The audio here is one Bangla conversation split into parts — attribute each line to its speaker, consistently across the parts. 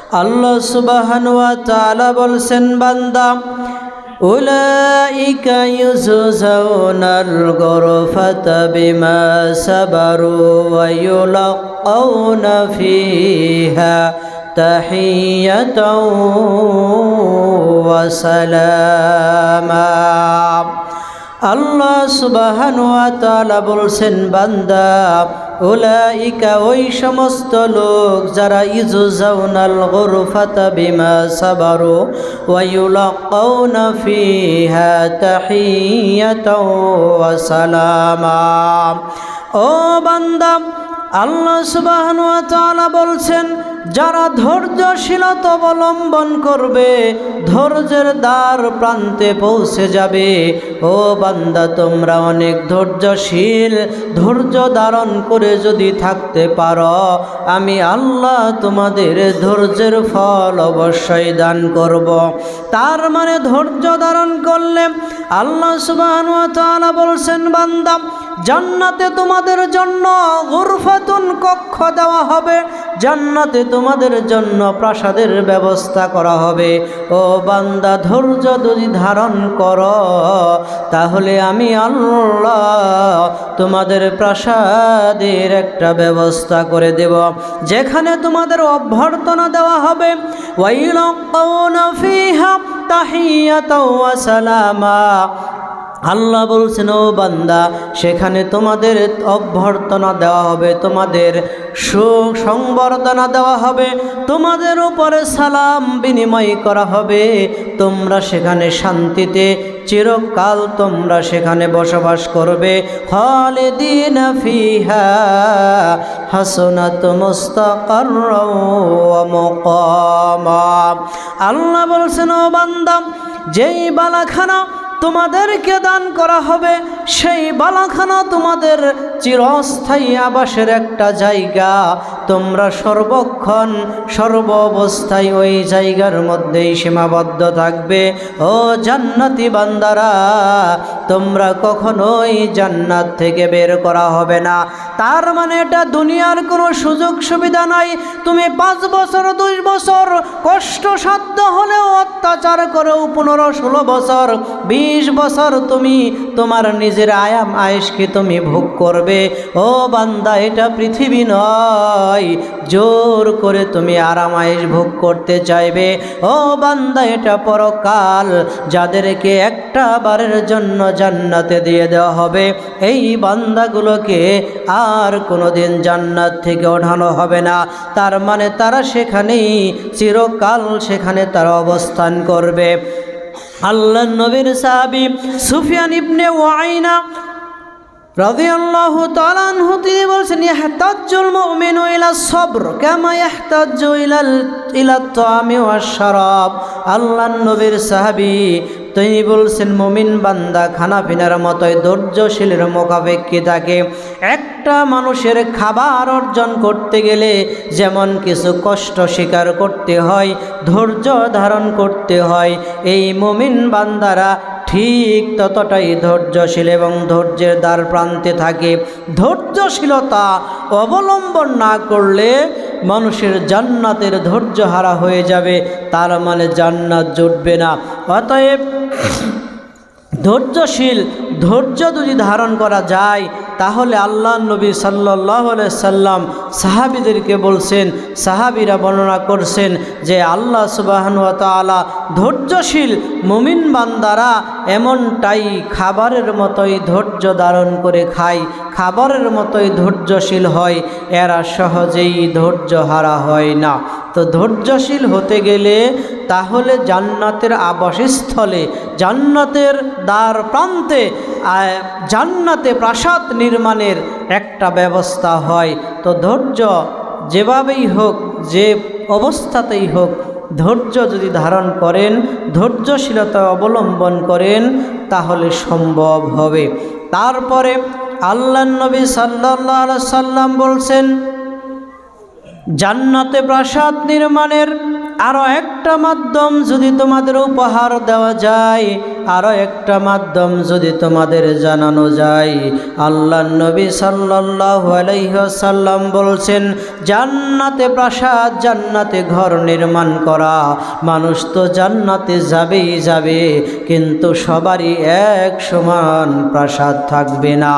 Speaker 1: আল্লাহ সুবহানাহু ওয়া তাআলা বলছেন, বান্দা উলাইকা ইউজাউনাল গুরফাতা বিমা সাবারু ওয়া ইউলাকাউনা ফিহা তাহিয়াতাও ওয়া সালামা। আল্লাহ সুবহানাহু ওয়া তাআলা বলছেন, বান্দা উলাইকা ওই সমস্ত লোক যারা ইউজাউনাল গুরফাতা বিমা সাবারু ওয়া ইউলাকাউনা ফিহা তাহিয়াতাও ওয়া সালামা। ও বান্দা, আল্লাহ সুবহানাহু ওয়া তাআলা বলছেন, যারা ধৈর্যশীলতা অবলম্বন করবে ধৈর্যের দ্বার প্রান্তে পৌঁছে যাবে। ও বান্দা, তোমরা অনেক ধৈর্যশীল, ধৈর্য ধারণ করে যদি থাকতে পারো, আমি আল্লাহ তোমাদের ধৈর্যের ফল অবশ্যই দান করব। তার মানে ধৈর্য ধারণ করলে আল্লাহ সুবহানাহু ওয়া তাআলা বলছেন, বান্দা জান্নাতে তোমাদের জন্য গুরফাতুন কক্ষ দেওয়া হবে, জান্নাতে তোমাদের জন্য প্রাসাদের ব্যবস্থা করা হবে। ও বান্দা, ধৈর্য যদি ধারণ করো তাহলে আমি আল্লাহ তোমাদের প্রাসাদের একটা ব্যবস্থা করে দেব, যেখানে তোমাদের অভ্যর্থনা দেওয়া হবে। ওয়াইলাকাউনা ফিহা তাহিয়াতাও ওয়া সালামা। আল্লাহ বলছেন, ও বান্দা, সেখানে তোমাদের অভ্যর্থনা দেওয়া হবে, তোমাদের সুসংবর্ধনা দেওয়া হবে, তোমাদের উপরে সালাম বিনিময় করা হবে। তোমরা সেখানে শান্তিতে চিরকাল তোমরা সেখানে বসবাস করবে। খালিদিনা ফিহা হাসনাত মুস্তাকাররাও ওয়া মুকামা। আল্লাহ বলছেন, ও বান্দা, যেই বালাখানা তোমাদেরকে দান করা হবে সেই বালাখানা তোমাদের চিরস্থায়ী আবাসের একটা জায়গা। তোমরা সর্বক্ষণ সর্ব অবস্থায় ওই জায়গার মধ্যেই সীমাবদ্ধ থাকবে। ও জান্নাতি বান্দারা, তোমরা কখনোই জান্নাত থেকে বের করা হবে না। তার মানে এটা দুনিয়ার কোনো সুযোগ সুবিধা নাই। তুমি 5 বছর 2 বছর কষ্টসাধ্য হলেও অত্যাচার করেও 15-16 বছর 20 বছর তুমি তোমার নিজের আয়াম আয়েশকে তুমি ভোগ করবে। ও বান্দা, এটা পৃথিবী নয় জোর করে তুমি আরাম আয়েশ ভোগ করতে চাইবে। ও বান্দা, এটা পরকাল, যাদেরকে একটা বারের জন্য জান্নাতে দিয়ে দেওয়া হবে, এই বান্দাগুলোকে আর কোনোদিন জান্নাত থেকে ওঠানো হবে না। তার মানে তারা সেখানেই চিরকাল সেখানে তারা অবস্থান করবে। আল্লাহর নবীর সাহাবী সুফিয়ান ইবনে ওয়াইনা রাদিয়াল্লাহু তাআলা আনহু তিনি বলছেন, ইহতাজ্জুল মুমিনু ইলা সবর কামা ইহতাজ্জু ইলা তাআমি ওয়াশ শারাব। আল্লাহর নবীর সাহাবী তিনি বলছেন, মুমিন বান্দা খানাপিনার মতোই ধৈর্যশীলের মুখাপেক্ষী থাকে। একটা মানুষের খাবার অর্জন করতে গেলে যেমন কিছু কষ্ট স্বীকার করতে হয়, ধৈর্য ধারণ করতে হয়, এই মুমিন বান্দারা ঠিক ততটাই ধৈর্যশীল এবং ধৈর্যের দ্বার প্রান্তে থাকে। ধৈর্যশীলতা অবলম্বন না করলে মানুষের জান্নাতের ধৈর্য হারা হয়ে যাবে, তার মানে জান্নাত জুটবে না। অতএব ধৈর্য যদি ধারণ করা যায় তাহলে আল্লাহ নবী সাল্লাল্লাহু আলাইহি সাল্লাম সাহাবীদেরকে বলছেন, সাহাবীরা বর্ণনা করছেন যে আল্লাহ সুবহানাহু ওয়া তাআলা ধৈর্যশীল মুমিন বান্দারা এমনটাই খাবারের মতোই ধৈর্য ধারণ করে খায়, খাবারের মতোই ধৈর্যশীল হয়, এরা সহজেই ধৈর্য হারা হয় না। তো ধৈর্যশীল হতে গেলে তাহলে জান্নাতের আবাসস্থলে, জান্নাতের দ্বার প্রান্তে জান্নাতে প্রাসাদ নির্মাণের একটা ব্যবস্থা হয়। তো ধৈর্য যেভাবেই হোক, যে অবস্থাতেই হোক, ধৈর্য যদি ধারণ করেন, ধৈর্যশীলতা অবলম্বন করেন, তাহলে সম্ভব হবে। তারপরে আল্লাহর নবী সাল্লাল্লাহু আলাইহি সাল্লাম বলছেন, জান্নাতে প্রাসাদ নির্মাণের আরও একটা মাধ্যম যদি তোমাদের উপহার দেওয়া যায় আরও একটা মাধ্যম যদি তোমাদের জানানো যায়, আল্লাহ নবী সাল্লাল্লাহু আলাইহি ওয়াসাল্লাম বলছেন, জান্নাতে প্রাসাদ, জান্নাতে ঘর নির্মাণ করা। মানুষ তো জান্নাতে যাবেই যাবে, কিন্তু সবারই এক সমান প্রাসাদ থাকবে না।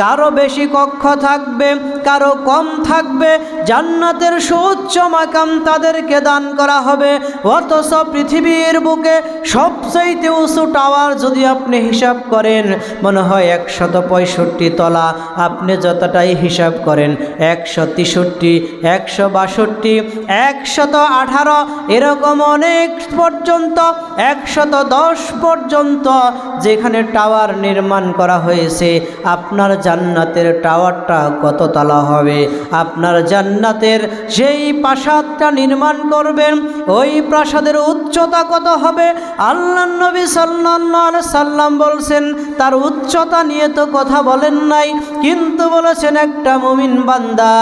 Speaker 1: কারো বেশি কক্ষ থাকবে, কারো কম থাকবে। জান্নাতের সুউচ্চ মাকাম তাদেরকে দান করা হবে। অথচ পৃথিবীর বুকে সবচাইতে উঁচু টাওয়ার যদি আপনি হিসাব করেন, মনে হয় 165 তলা। আপনি যতটাই হিসাব করেন, 163, 162, 118, এরকম অনেক পর্যন্ত, 110 পর্যন্ত যেখানে টাওয়ার নির্মাণ করা হয়েছে। আপনার জান্নাতের টাওয়ারটা কত তলা হবে? আপনার জান্নাতের যেই প্রাসাদটা নির্মাণ করবেন, ওই প্রাসাদের উচ্চতা কত হবে? আল্লাহ নবী সাল্লাল্লাহু আলাইহি সাল্লাম বলছেন, তার উচ্চতা নিয়ে তো কথা বলেন নাই, কিন্তু বলেছেন একটা মুমিন বান্দা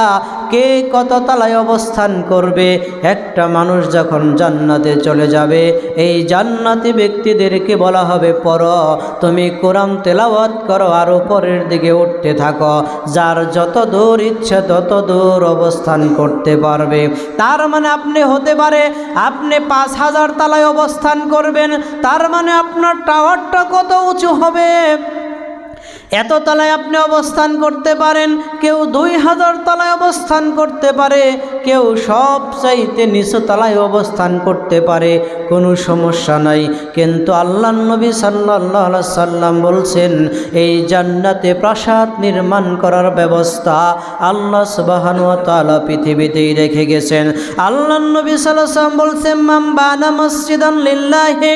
Speaker 1: কে কত তলায় অবস্থান করবে। একটা মানুষ যখন জান্নাতে চলে যাবে, এই জান্নাতি ব্যক্তিদেরকে বলা হবে, পড়ো, তুমি কোরআন তেলাওয়াত করো আর উপরের দিকে উঠতে থাকো। যার যত দূর ইচ্ছে তত দূর অবস্থান করতে পারবে। তার মানে আপনি হতে পারে আপনি 5000 তলায় অবস্থান করবেন, তার মানে আপনার টাওয়ারটা কত উঁচু হবে? এত তলায় আপনি অবস্থান করতে পারেন, কেউ 2000 তলায় অবস্থান করতে পারে, কেউ সবচাইতে নিচু তলায় অবস্থান করতে পারে, কোনো সমস্যা নাই। কিন্তু আল্লাহ নবী সাল্লাল্লাহু আলাইহি সাল্লাম বলছেন, এই জান্নাতে প্রাসাদ নির্মাণ করার ব্যবস্থা আল্লাহ সুবহানাহু ওয়া তাআলা পৃথিবীতেই রেখে গেছেন। আল্লাহ নবী সাল্লাল্লাহু আলাইহি সাল্লাম বলছেন, মান বানা মসজিদান লিল্লাহি,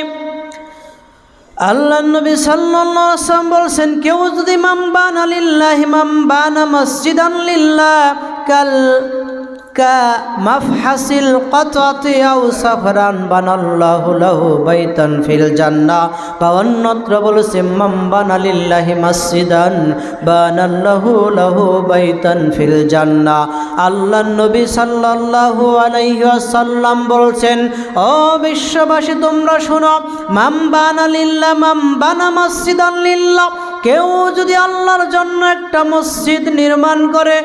Speaker 1: আল্লাহ নবী সাল্লাল্লাহু আলাইহি ওয়াসাল্লাম বলছেন, কেউ যদি মান বানা লিল্লাহি, মান বানা মসজিদান লিল্লাহ কাল মাফহাসিল কাতাতি আও সাফরান বানাল্লাহু লাহু বাইতান ফিল জান্নাহ। বা অন্যত্র বলেছে, মান বানা লিল্লাহি মসজিদান বানাল্লাহু লাহু বাইতান ফিল জান্নাহ। আল্লাহ নবী সাল্লাল্লাহু আলাইহি ওয়াসাল্লাম বলছেন, ও বিশ্ববাসী তোমরা শোনো, মান বানা লিল্লাহ, মান বানা মসজিদান লিল্লাহ, কেউ যদি আল্লাহর জন্য একটা মসজিদ নির্মাণ করে,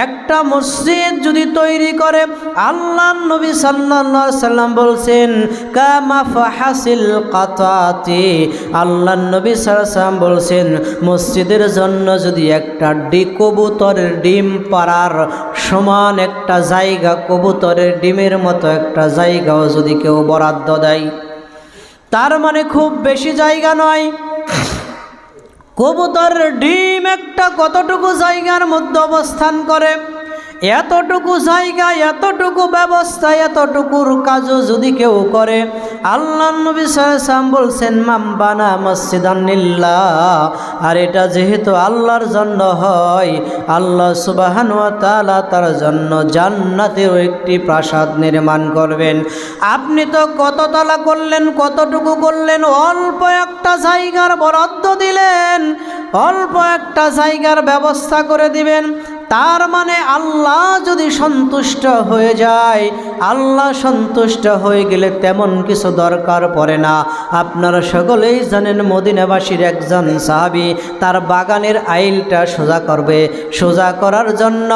Speaker 1: একটা মসজিদ যদি তৈরি করে, আল্লাহ নবী সাল্লাল্লাহু আলাইহি সাল্লাম বলছেন, কামা ফাহাসিল কাতাতি, আল্লাহ নবী সাল্লাল্লাহু আলাইহি সাল্লাম বলছেন, মসজিদের জন্য যদি একটা কবুতরের ডিম পাড়ার সমান একটা জায়গা, কবুতরের ডিমের মতো একটা জায়গাও যদি কেউ বরাদ্দ দেয়, তার মানে খুব বেশি জায়গা নয়। কবুতরের ডিম একটা কতটুকু জায়গার মধ্যে অবস্থান করে, এতটুকু জায়গা, এতটুকু ব্যবস্থা, এতটুকুর কাজও যদি কেউ করে, আল্লাহ নবী সাল্লাল্লাহু আলাইহি ওয়াসাল্লাম বলছেন, মান বানা মসজিদান লিল্লাহ, আর এটা যেহেতু আল্লাহর জন্য হয়, আল্লাহ সুবহানাহু ওয়া তাআলা তার জন্য জান্নাতেও একটি প্রাসাদ নির্মাণ করবেন। আপনি তো কত তলা করলেন, কতটুকু করলেন? অল্প একটা জায়গার বরাদ্দ দিলেন, অল্প একটা জায়গার ব্যবস্থা করে দিবেন। তার মানে আল্লাহ যদি সন্তুষ্ট হয়ে যায়, আল্লাহ সন্তুষ্ট হয়ে গেলে তেমন কিছু দরকার পড়ে না। আপনারা সকলেই জানেন, মদিনাবাসীর একজন সাহাবী তার বাগানের আইলটা সোজা করবে, সোজা করার জন্য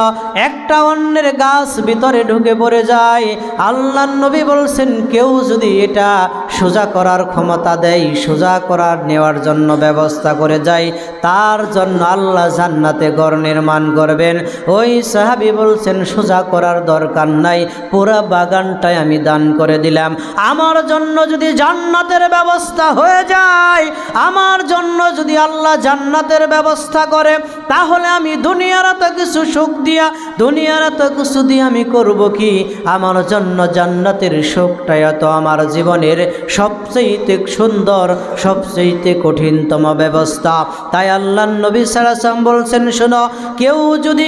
Speaker 1: একটা অন্যের গাছ ভিতরে ঢুকে পড়ে যায়। আল্লাহ নবী বলছেন, কেউ যদি এটা সোজা করার ক্ষমতা দেয়, সোজা করার নেওয়ার জন্য ব্যবস্থা করে যায়, তার জন্য আল্লাহ জান্নাতে ঘর নির্মাণ করবেন। ওই সাহাবী বলছেন, সোজা করার দরকার নাই, পুরা বাগানটাই আমি দান করে দিলাম। আমার জন্য যদি জান্নাতের ব্যবস্থা হয়ে যায়, আমার জন্য যদি আল্লাহ জান্নাতের ব্যবস্থা করে, তাহলে আমি দুনিয়ার এত কিছু সুখ দিয়া, দুনিয়ার এত কিছু দিয়ে আমি করব কি? আমার জন্য জান্নাতের সুখটাই তো আমার জীবনের সবচেয়ে সুন্দর, সবচেয়ে কঠিনতম ব্যবস্থা। তাই আল্লাহ নবী সাল্লাল্লাহু আলাইহি ওয়াসাল্লাম বলছেন, শোনো, কেউ যদি,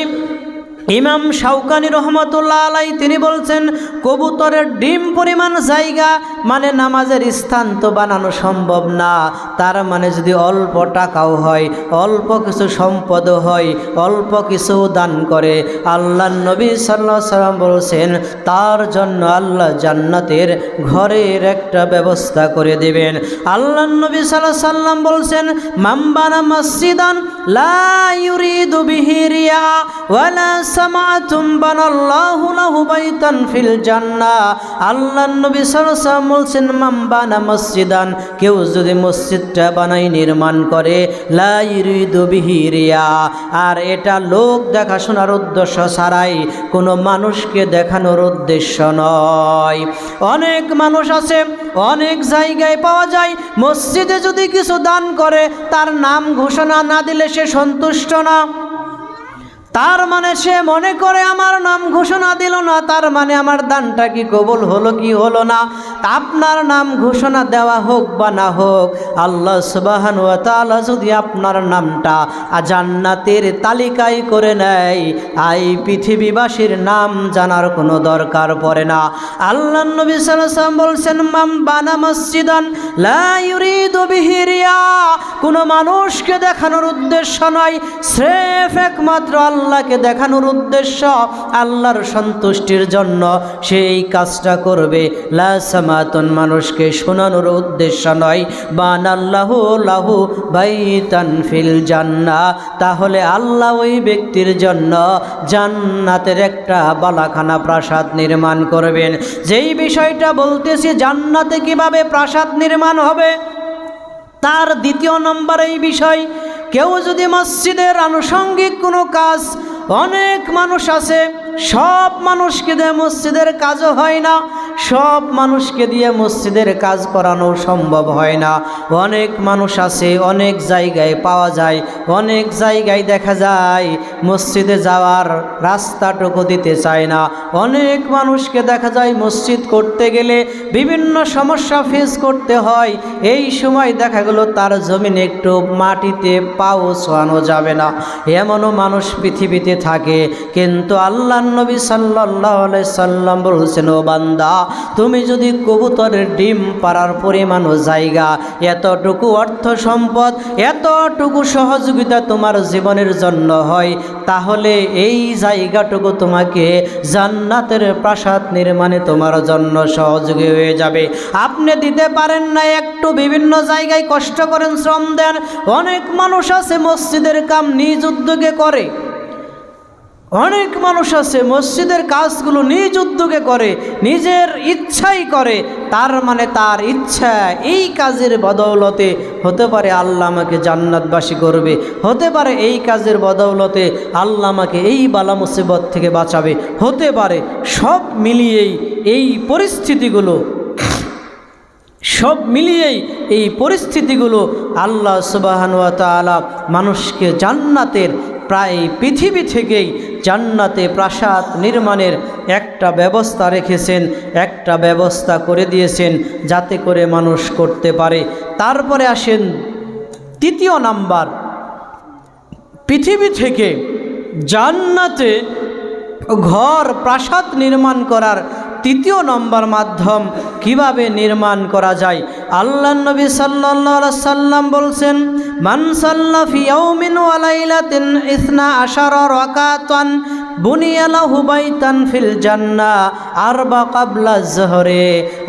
Speaker 1: ইমাম শাওকানি রহমতুল্লাহ আলাইহি তিনি বলছেন, কবুতরের ডিম পরিমাণ জায়গা মানে নামাজের স্থান তো বানানো সম্ভব না, তার মানে যদি অল্প টাকাও হয়, অল্প কিছু সম্পদও হয়, অল্প কিছু দান করে, আল্লাহ নবী সাল্লাল্লাহু আলাইহি ওয়াসাল্লাম বলছেন তার জন্য আল্লাহ জান্নাতের ঘরের একটা ব্যবস্থা করে দেবেন। আল্লাহ নবী সাল্লাল্লাহু আলাইহি ওয়াসাল্লাম বলছেন মান বানা মসজিদান লা ইউরিদু বিহি রিয়া ওয়ালা সামাতুম বানাল্লাহু লাহু বাইতান ফিল জান্নাহ। আল্লাহ নবী সাল্লাল্লাহু আলাইহি ওয়াসাল্লাম বলছেন মান বানা মসজিদান, কেউ যদি মসজিদটা বানাই নির্মাণ করে, লা ইউরিদু বিহি রিয়া, আর এটা লোক দেখাশোনার উদ্দেশ্য ছাড়াই, কোনো মানুষকে দেখানোর উদ্দেশ্য নয়। অনেক মানুষ আছে, অনেক জায়গায় পাওয়া যায়, মসজিদে যদি কিছু দান করে তার নাম ঘোষণা না দিলে সে সন্তুষ্ট না। তার মানে সে মনে করে আমার নাম ঘোষণা দিল না, তার মানে আমার দানটা কি কবুল হলো কি হলো না। আপনার নাম ঘোষণা দেওয়া হোক বা না হোক, আল্লাহ সুবহানাহু ওয়া তাআলা যদি আপনার নামটা জান্নাতের তালিকায় করে নেয়, এই পৃথিবীবাসীর নাম জানার কোনো দরকার পড়ে না। আল্লাহ নবী সাল্লাল্লাহু আলাইহি ওয়াসাল্লাম বলছেন মান বানা মসজিদান লা ইউরিদু বিহি রিয়া, কোনো মানুষকে দেখানোর উদ্দেশ্য নয়, স্রেফ একমাত্র আল্লাহকে দেখানোর উদ্দেশ্য, আল্লাহর সন্তুষ্টির জন্য সেই কাজটা করবে। লা সামাতুন, মানুষকে শোনানোর উদ্দেশ্য নয়, বানাল্লাহু লাহু বাইতান ফিল জান্নাহ, তাহলে আল্লাহ ওই ব্যক্তির জন্য জান্নাতের একটা বালাখানা প্রাসাদ নির্মাণ করবেন। যেই বিষয়টা বলতেছি জান্নাতে কিভাবে প্রাসাদ নির্মাণ হবে, তার দ্বিতীয় নম্বর এই বিষয়, কেউ যদি মসজিদের আনুষঙ্গিক কোনো কাজ, অনেক মানুষ আছে সব মানুষকে দিয়ে মসজিদের কাজও হয় না, সব মানুষকে দিয়ে মসজিদের কাজ করানো সম্ভব হয় না। অনেক মানুষ আছে, অনেক জায়গায় পাওয়া যায়, অনেক জায়গায় দেখা যায় মসজিদে যাওয়ার রাস্তাটুকু দিতে চায় না। অনেক মানুষকে দেখা যায় মসজিদ করতে গেলে বিভিন্ন সমস্যা ফেস করতে হয়, এই সময় দেখা গেল তার জমিনে একটু মাটিতে পাও ছোঁয়ানো যাবে না, এমনও মানুষ পৃথিবীতে থাকে। কিন্তু আল্লাহ নবী সাল্লাল্লাহু আলাইহি সাল্লাম বলছেন, ও বান্দা, তুমি যদি কবুতরের ডিম পাড়ার পরিমাণও জায়গা, এতটুকু অর্থ সম্পদ, এতটুকু সহযোগিতা তোমার জীবনের জন্য হয়, তাহলে এই জায়গাটুকু তোমাকে জান্নাতের প্রাসাদ নির্মাণে তোমার জন্য সহযোগী হয়ে যাবে। আপনি দিতে পারেন না একটু, বিভিন্ন জায়গায় কষ্ট করেন, শ্রম দেন। অনেক মানুষ আছে মসজিদের কাম নিজ উদ্যোগে করে, অনেক মানুষ আছে মসজিদের কাজগুলো নিজ উদ্যোগে করে, নিজের ইচ্ছাই করে। তার মানে তার ইচ্ছা, এই কাজের বদৌলতে হতে পারে আল্লাহ আমাকে জান্নাতবাসী করবে, হতে পারে এই কাজের বদৌলতে আল্লাহ আমাকে এই বালা মুসিবত থেকে বাঁচাবে, হতে পারে। সব মিলিয়েই এই পরিস্থিতিগুলো, সব মিলিয়েই এই পরিস্থিতিগুলো আল্লাহ সুবহানাহু ওয়া তাআলা মানুষকে জান্নাতের, প্রায় পৃথিবী থেকেই জান্নাতে প্রাসাদ নির্মাণের একটা ব্যবস্থা রেখেছেন, একটা ব্যবস্থা করে দিয়েছেন যাতে করে মানুষ করতে পারে। তারপরে আসেন তৃতীয় নাম্বার, পৃথিবী থেকে জান্নাতে ঘর প্রাসাদ নির্মাণ করার তৃতীয় নম্বর মাধ্যম কিভাবে নির্মাণ করা যায়। আল্লাহ নবী সাল্লাল্লাহু আলাইহি সাল্লাম বলছেন, মান সাল্লা ফি ইয়াউমিন ওয়া লাইলাতিন 12 রাকাতান বুনিয়া লাহু বাইতান ফিল জান্নাহ আরবা ক্বাবলা যহরে।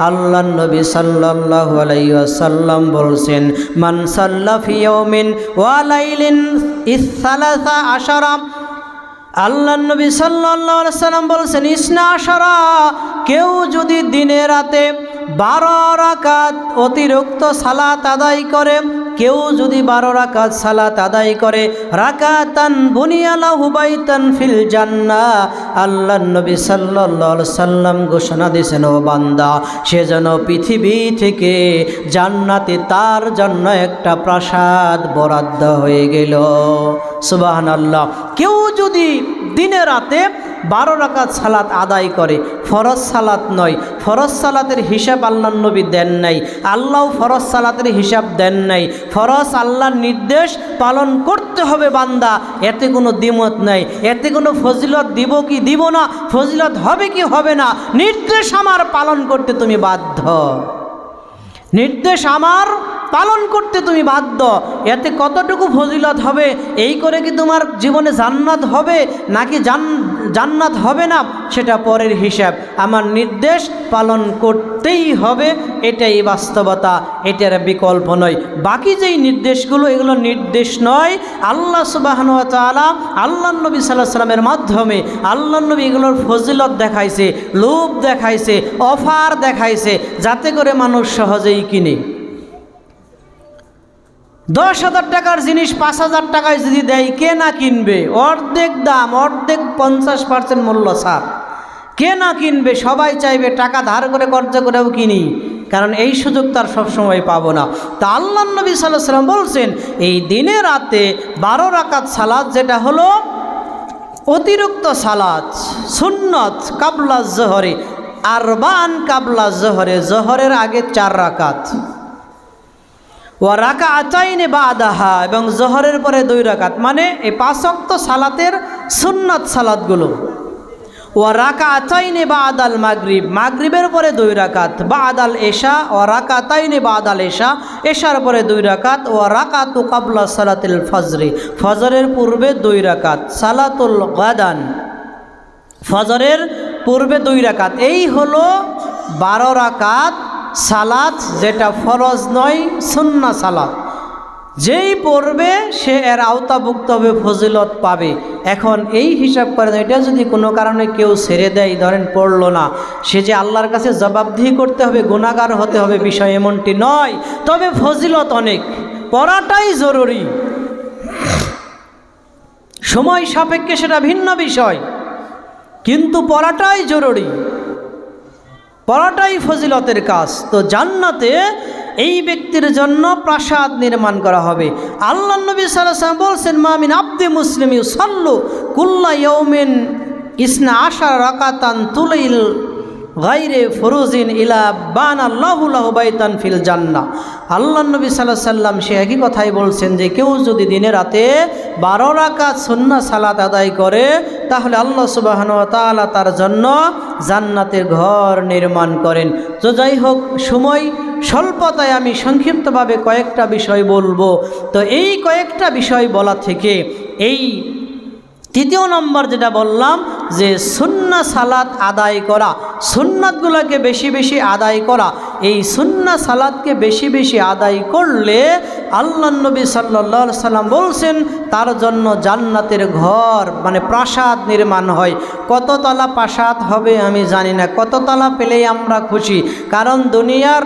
Speaker 1: আল্লাহ নবী সাল্লাল্লাহু আলাইহি ওয়াসাল্লাম বলছেন, মান সাল্লা ফি ইয়াউমিন ওয়া লাইলিন 13, আল্লাহ নবী সাল্লাল্লাহু আলাইহি সাল্লাম বলছেন 12, কেউ যদি দিনে রাতে 12 রাকাত অতিরিক্ত সালাত আদায় করে, কেউ যদি 12 রাকাত সালাত আদায় করে, রাকাতান বুনিয়া লাহু বাইতান ফিল জান্নাহ, আল্লাহ নবী সাল্লাল্লাহু আলাইহি সাল্লাম ঘোষণা দিয়েছেন, ও বান্দা, সে যেন পৃথিবী থেকে জান্নাতে তার জন্য একটা প্রাসাদ বরাদ্দ হয়ে গেল। সুবহানাল্লাহ। কেউ যদি দিনে রাতে 12 রাকাত সালাত আদায় করে, ফরজ সালাত নয়। ফরজ সালাতের হিসাব আল্লাহর নবী দেন নাই, আল্লাহ ফরজ সালাতের হিসাব দেন নাই। ফরজ আল্লাহর নির্দেশ পালন করতে হবে বান্দা, এতে কোনো দ্বিমত নাই। এতে কোনো ফজিলত দিব কি দিব না, ফজিলত হবে কি হবে না, নির্দেশ আমার পালন করতে তুমি বাধ্য, নির্দেশ আমার পালন করতে তুমি বাধ্য। এতে কতটুকু ফজিলত হবে, এই করে কি তোমার জীবনে জান্নাত হবে নাকি জান্নাত হবে না সেটা পরের হিসাব। আমার নির্দেশ পালন করতেই হবে, এটাই বাস্তবতা, এটার বিকল্প নয়। বাকি যেই নির্দেশগুলো এগুলো নির্দেশ নয়, আল্লাহ সুবহানাহু ওয়া তাআলা আল্লাহর নবী সাল্লাল্লাহু আলাইহি সাল্লামের মাধ্যমে আল্লাহর নবী এগুলোর ফজিলত দেখাইছে, লোভ দেখাইছে, অফার দেখাইছে, যাতে করে মানুষ সহজেই কিনে। 10,000 টাকার জিনিস 5,000 টাকায় যদি দেয়, কে না কিনবে? অর্ধেক দাম, অর্ধেক 50% মূল্য ছাড়, কে না কিনবে? সবাই চাইবে, টাকা ধার করে কর্জ করেও কিনি, কারণ এই সুযোগ তার সবসময় পাবো না। তা আল্লাহর নবী সাল্লাল্লাহু আলাইহি সাল্লাম বলছেন, এই দিনে রাতে 12 রাকাত সালাত, যেটা হলো অতিরিক্ত সালাত, সুন্নত কাবলা জোহরে, আরবান কাবলা জোহরে, জোহরের আগে 4 রাকাত, ওয়া রাকাতাইনে বাদাহা, এবং জোহরের পরে 2 রাকাত, মানে এই 5 ওয়াক্ত সালাতের সুন্নত সালাতগুলো। ওয়া রাকাতাইনে বাদাল মাগরিব, মাগরিবের পরে 2 রাকাত, বাদাল এশা, ওয়া রাকাতাইনে বাদাল এশা, এশার পরে 2 রাকাত, ওয়া রাকাতু কাবলা সালাতিল ফজরি, ফজরের পূর্বে 2 রাকাত, সালাতুল গাদান, ফজরের পূর্বে 2 রাকাত। এই হলো 12 রাকাত সালাত, যেটা ফরজ নয়, সুন্নাহ সালাত। যেই পড়বে সে এর আওতাভুক্ত হবে, ফজিলত পাবে। এখন এই হিসাব করেন, এটা যদি কোনো কারণে কেউ ছেড়ে দেয়, ধরেন পড়লো না, সে যে আল্লাহর কাছে জবাবদিহি করতে হবে, গুনাহগার হতে হবে, বিষয় এমনটি নয়। তবে ফজিলত অনেক, পড়াটাই জরুরি। সময় সাপেক্ষে সেটা ভিন্ন বিষয়, কিন্তু পড়াটাই জরুরি, পড়াটাই ফজিলতের কাজ। তো জান্নাতে এই ব্যক্তির জন্য প্রাসাদ নির্মাণ করা হবে। আল্লাহর নবী সাল্লাল্লাহু আলাইহি ওয়াসাল্লাম বলছেন, মা মিন আবদি মুসলিম ইউসাল্লু কুল্লা ইয়াউমিন 12 রাকাতান তুলাইল গায়রে ফুরুজিন ইলা বানাল্লাহু লাহু বাইতান ফিল জান্নাহ। আল্লাহর নবী সাল্লাল্লাহু আলাইহি ওয়াসাল্লাম সে একই কথাই বলছেন যে কেউ যদি দিনে রাতে 12 রাকাত সুন্নাহ সালাত আদায় করে, তাহলে আল্লাহ সুবহানাহু ওয়া তাআলা তার জন্য জান্নাতের ঘর নির্মাণ করেন। তো যাই হোক, সময় স্বল্পতায় আমি সংক্ষিপ্তভাবে কয়েকটা বিষয় বলবো। তো এই কয়েকটা বিষয় বলা থেকে এই 3য় নম্বর যেটা বললাম, যে সুন্নাহ সালাত আদায় করা, সুন্নাতগুলোকে বেশি বেশি আদায় করা, এই সুন্নাহ সালাতকে বেশি বেশি আদায় করলে আল্লাহর নবী সাল্লাল্লাহু আলাইহি সাল্লাম বলছেন তার জন্য জান্নাতের ঘর, মানে প্রাসাদ নির্মাণ হয়। কততলা প্রাসাদ হবে আমি জানি না, কততলা পেলেই আমরা খুশি। কারণ দুনিয়ার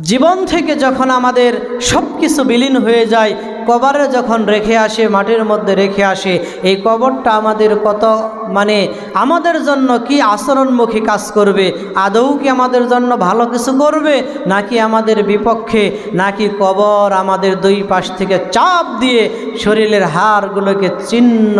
Speaker 1: জীবন থেকে যখন আমাদের সব কিছু বিলীন হয়ে যায়, কবরে যখন রেখে আসে, মাটির মধ্যে রেখে আসে, এই কবরটা আমাদের কত, মানে আমাদের জন্য কি আচরণমুখী কাজ করবে? আদৌ কি আমাদের জন্য ভালো কিছু করবে, নাকি আমাদের বিপক্ষে? নাকি কবর আমাদের 2 পাশ থেকে চাপ দিয়ে শরীরের হাড়গুলোকে ছিন্ন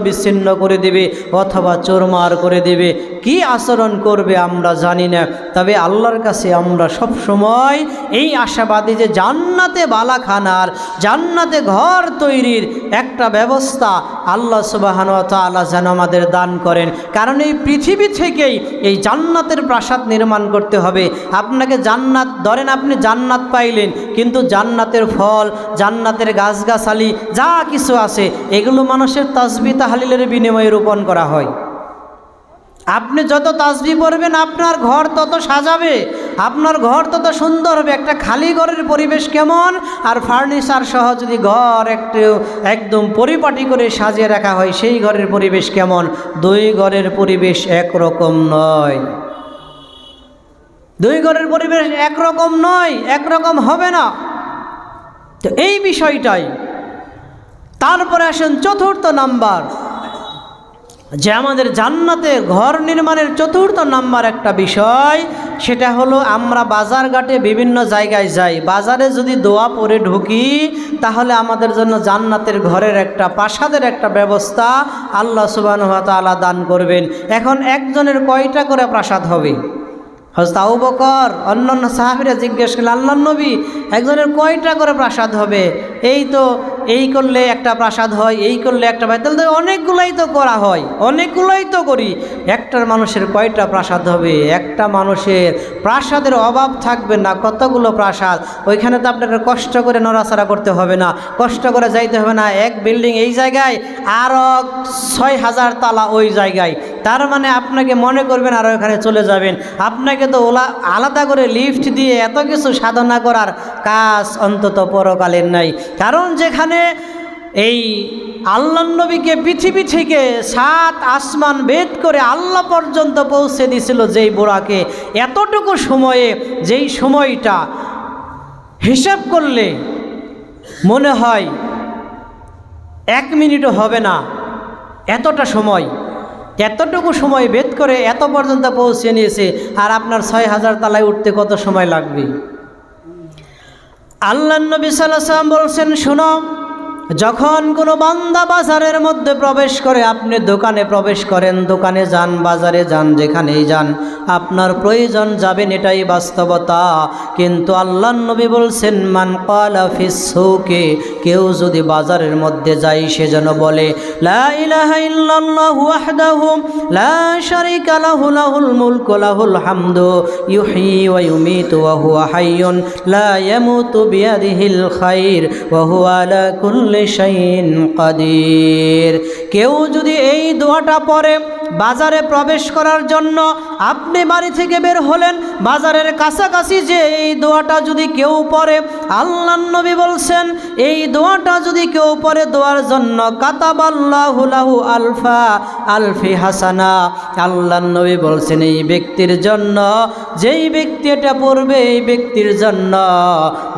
Speaker 1: বিচ্ছিন্ন করে দেবে, অথবা চোরমার করে দেবে? কি আচরণ করবে আমরা জানি না। তবে আল্লাহর কাছে আমরা সব সময় এই আশাবাদী যে জান্নাতে বালাখানার, জান্নাতে ঘর তৈরির একটা ব্যবস্থা আল্লাহ সুবহানাহু ওয়া তাআলা যেন আমাদের দান করেন। কারণ এই পৃথিবী থেকেই এই জান্নাতের প্রাসাদ নির্মাণ করতে হবে। আপনাকে জান্নাত, ধরেন আপনি জান্নাত পাইলেন, কিন্তু জান্নাতের ফল, জান্নাতের গাছগাছালি যা কিছু আছে, এগুলো মানুষের তাসবিহ তাহলিলের বিনিময়ে রোপণ করা হয়। আপনি যত তাসবিহ পড়বেন, আপনার ঘর তত সাজাবে, আপনার ঘর তত সুন্দর হবে। একটা খালি ঘরের পরিবেশ কেমন, আর ফার্নিচার সহ যদি ঘর একদম পরিপাটি করে সাজিয়ে রাখা হয়, সেই ঘরের পরিবেশ কেমন? 2 ঘরের পরিবেশ একরকম নয়, 2 ঘরের পরিবেশ একরকম নয়, একরকম হবে না। তো এই বিষয়টাই। তারপরে আসেন 4র্থ নাম্বার, যে আমাদের জান্নাতে ঘর নির্মাণের চতুর্থ নাম্বার একটা বিষয়, সেটা হলো আমরা বাজারঘাটে বিভিন্ন জায়গায় যাই, বাজারে যদি দোয়া পড়ে ঢুকি তাহলে আমাদের জন্য জান্নাতের ঘরের একটা প্রাসাদের একটা ব্যবস্থা আল্লাহ সুবহানাহু ওয়া তাআলা দান করবেন। এখন একজনের কয়টা করে প্রাসাদ হবে? হযরত আবু বকর অন্যান্য সাহাবীরা জিজ্ঞেস করলেন, আল্লাহর নবী একজনের কয়টা করে প্রাসাদ হবে? এই তো এই করলে একটা প্রাসাদ হয়, এই করলে একটা, তাহলে অনেকগুলোই তো করা হয়, অনেকগুলোই তো করি, একটার মানুষের কয়টা প্রাসাদ হবে? একটা মানুষের প্রাসাদের অভাব থাকবে না, কতগুলো প্রাসাদ। ওইখানে তো আপনাকে কষ্ট করে নড়াচড়া করতে হবে না, কষ্ট করে যাইতে হবে না, এক বিল্ডিং এই জায়গায় আরও ৬,০০০ তালা ওই জায়গায়, তার মানে আপনাকে মনে করবেন আর ওখানে চলে যাবেন। আপনাকে তো আলাদা করে লিফট দিয়ে এত কিছু সাধনা করার কাজ অন্তত পরকালের নাই। কারণ যেখানে এই আল্লাহর নবীকে পৃথিবী থেকে ৭ আসমান ভেদ করে আল্লাহ পর্যন্ত পৌঁছে দিয়েছিল যেই বোরাকে, এতটুকু সময়ে, যেই সময়টা হিসাব করলে মনে হয় 1 মিনিটও হবে না, এতটা সময়, এতটুকু সময় ভেদ করে এত পর্যন্ত পৌঁছে নিয়েছে, আর আপনার ৬,০০০ তালায় উঠতে কত সময় লাগবে? আল্লাহর নবী সাল্লাল্লাহু আলাইহি ওয়াসাল্লাম বলছেন, শোনো, যখন কোনো বান্দা বাজারের মধ্যে প্রবেশ করে, আপনি দোকানে প্রবেশ করেন, দোকানে যান, বাজারে যান, যেখানেই যান আপনার প্রয়োজন যাবেন, এটাই বাস্তবতা। কিন্তু আল্লাহর নবী বলছেন, মান ক্বালা ফিস সুকি, কেউ যদি বাজারের মধ্যে যায় সে যেন বলে লা ইলাহা ইল্লাল্লাহু ওয়াহদাহু লা শারীকা লাহু লাহুল মুলকু লাহুল হামদু ইউহয়ী ওয়া ইউমীতু ওয়া হুয়া হাইয়ুন লা ইয়ামুতু বিয়াদিহিল খায়র ওয়া হুয়া আলা কুল্লি শাইইন কাদির। কেউ যদি এই দোয়াটা পড়ে বাজারে প্রবেশ করার জন্য, আপনি বাড়ি থেকে বের হলেন, বাজারের কাছাকাছি যে এই দোয়াটা যদি কেউ পড়ে, আল্লাহর নবী বলছেন এই দোয়াটা যদি কেউ পড়ে, দোয়ার জন্য কাতাবাল্লাহু লাহু আলফা আলফি হাসানা। আল্লাহর নবী বলছেন এই ব্যক্তির জন্য, যেই ব্যক্তি এটা পড়বে এই ব্যক্তির জন্য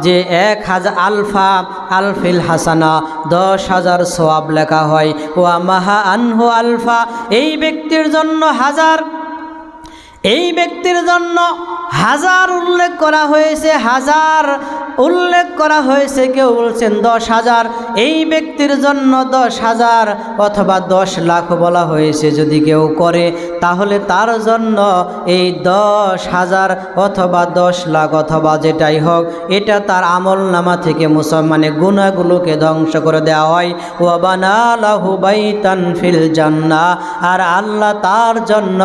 Speaker 1: যে 1000 আলফা আলফিল হাসানা 10,000 সওয়াব লেখা হয়। ওয়া মাহা আনহু আলফা, এই ব্যক্তির জন্য 1000, এই ব্যক্তির জন্য 1000 উল্লেখ করা হয়েছে, 1000 উল্লেখ করা হয়েছে, কেউ বলছেন 10,000, এই ব্যক্তির জন্য 10,000 অথবা 10 লাখ বলা হয়েছে। যদি কেউ করে তাহলে তার জন্য এই 10,000 অথবা 10 লাখ অথবা যেটাই হোক, এটা তার আমল নামা থেকে মুসলমানের গুনাহগুলোকে ধ্বংস করে দেওয়া হয়। ওয়া বানা লাহু বাইতান ফিল জান্নাহ, আর আল্লাহ তার জন্য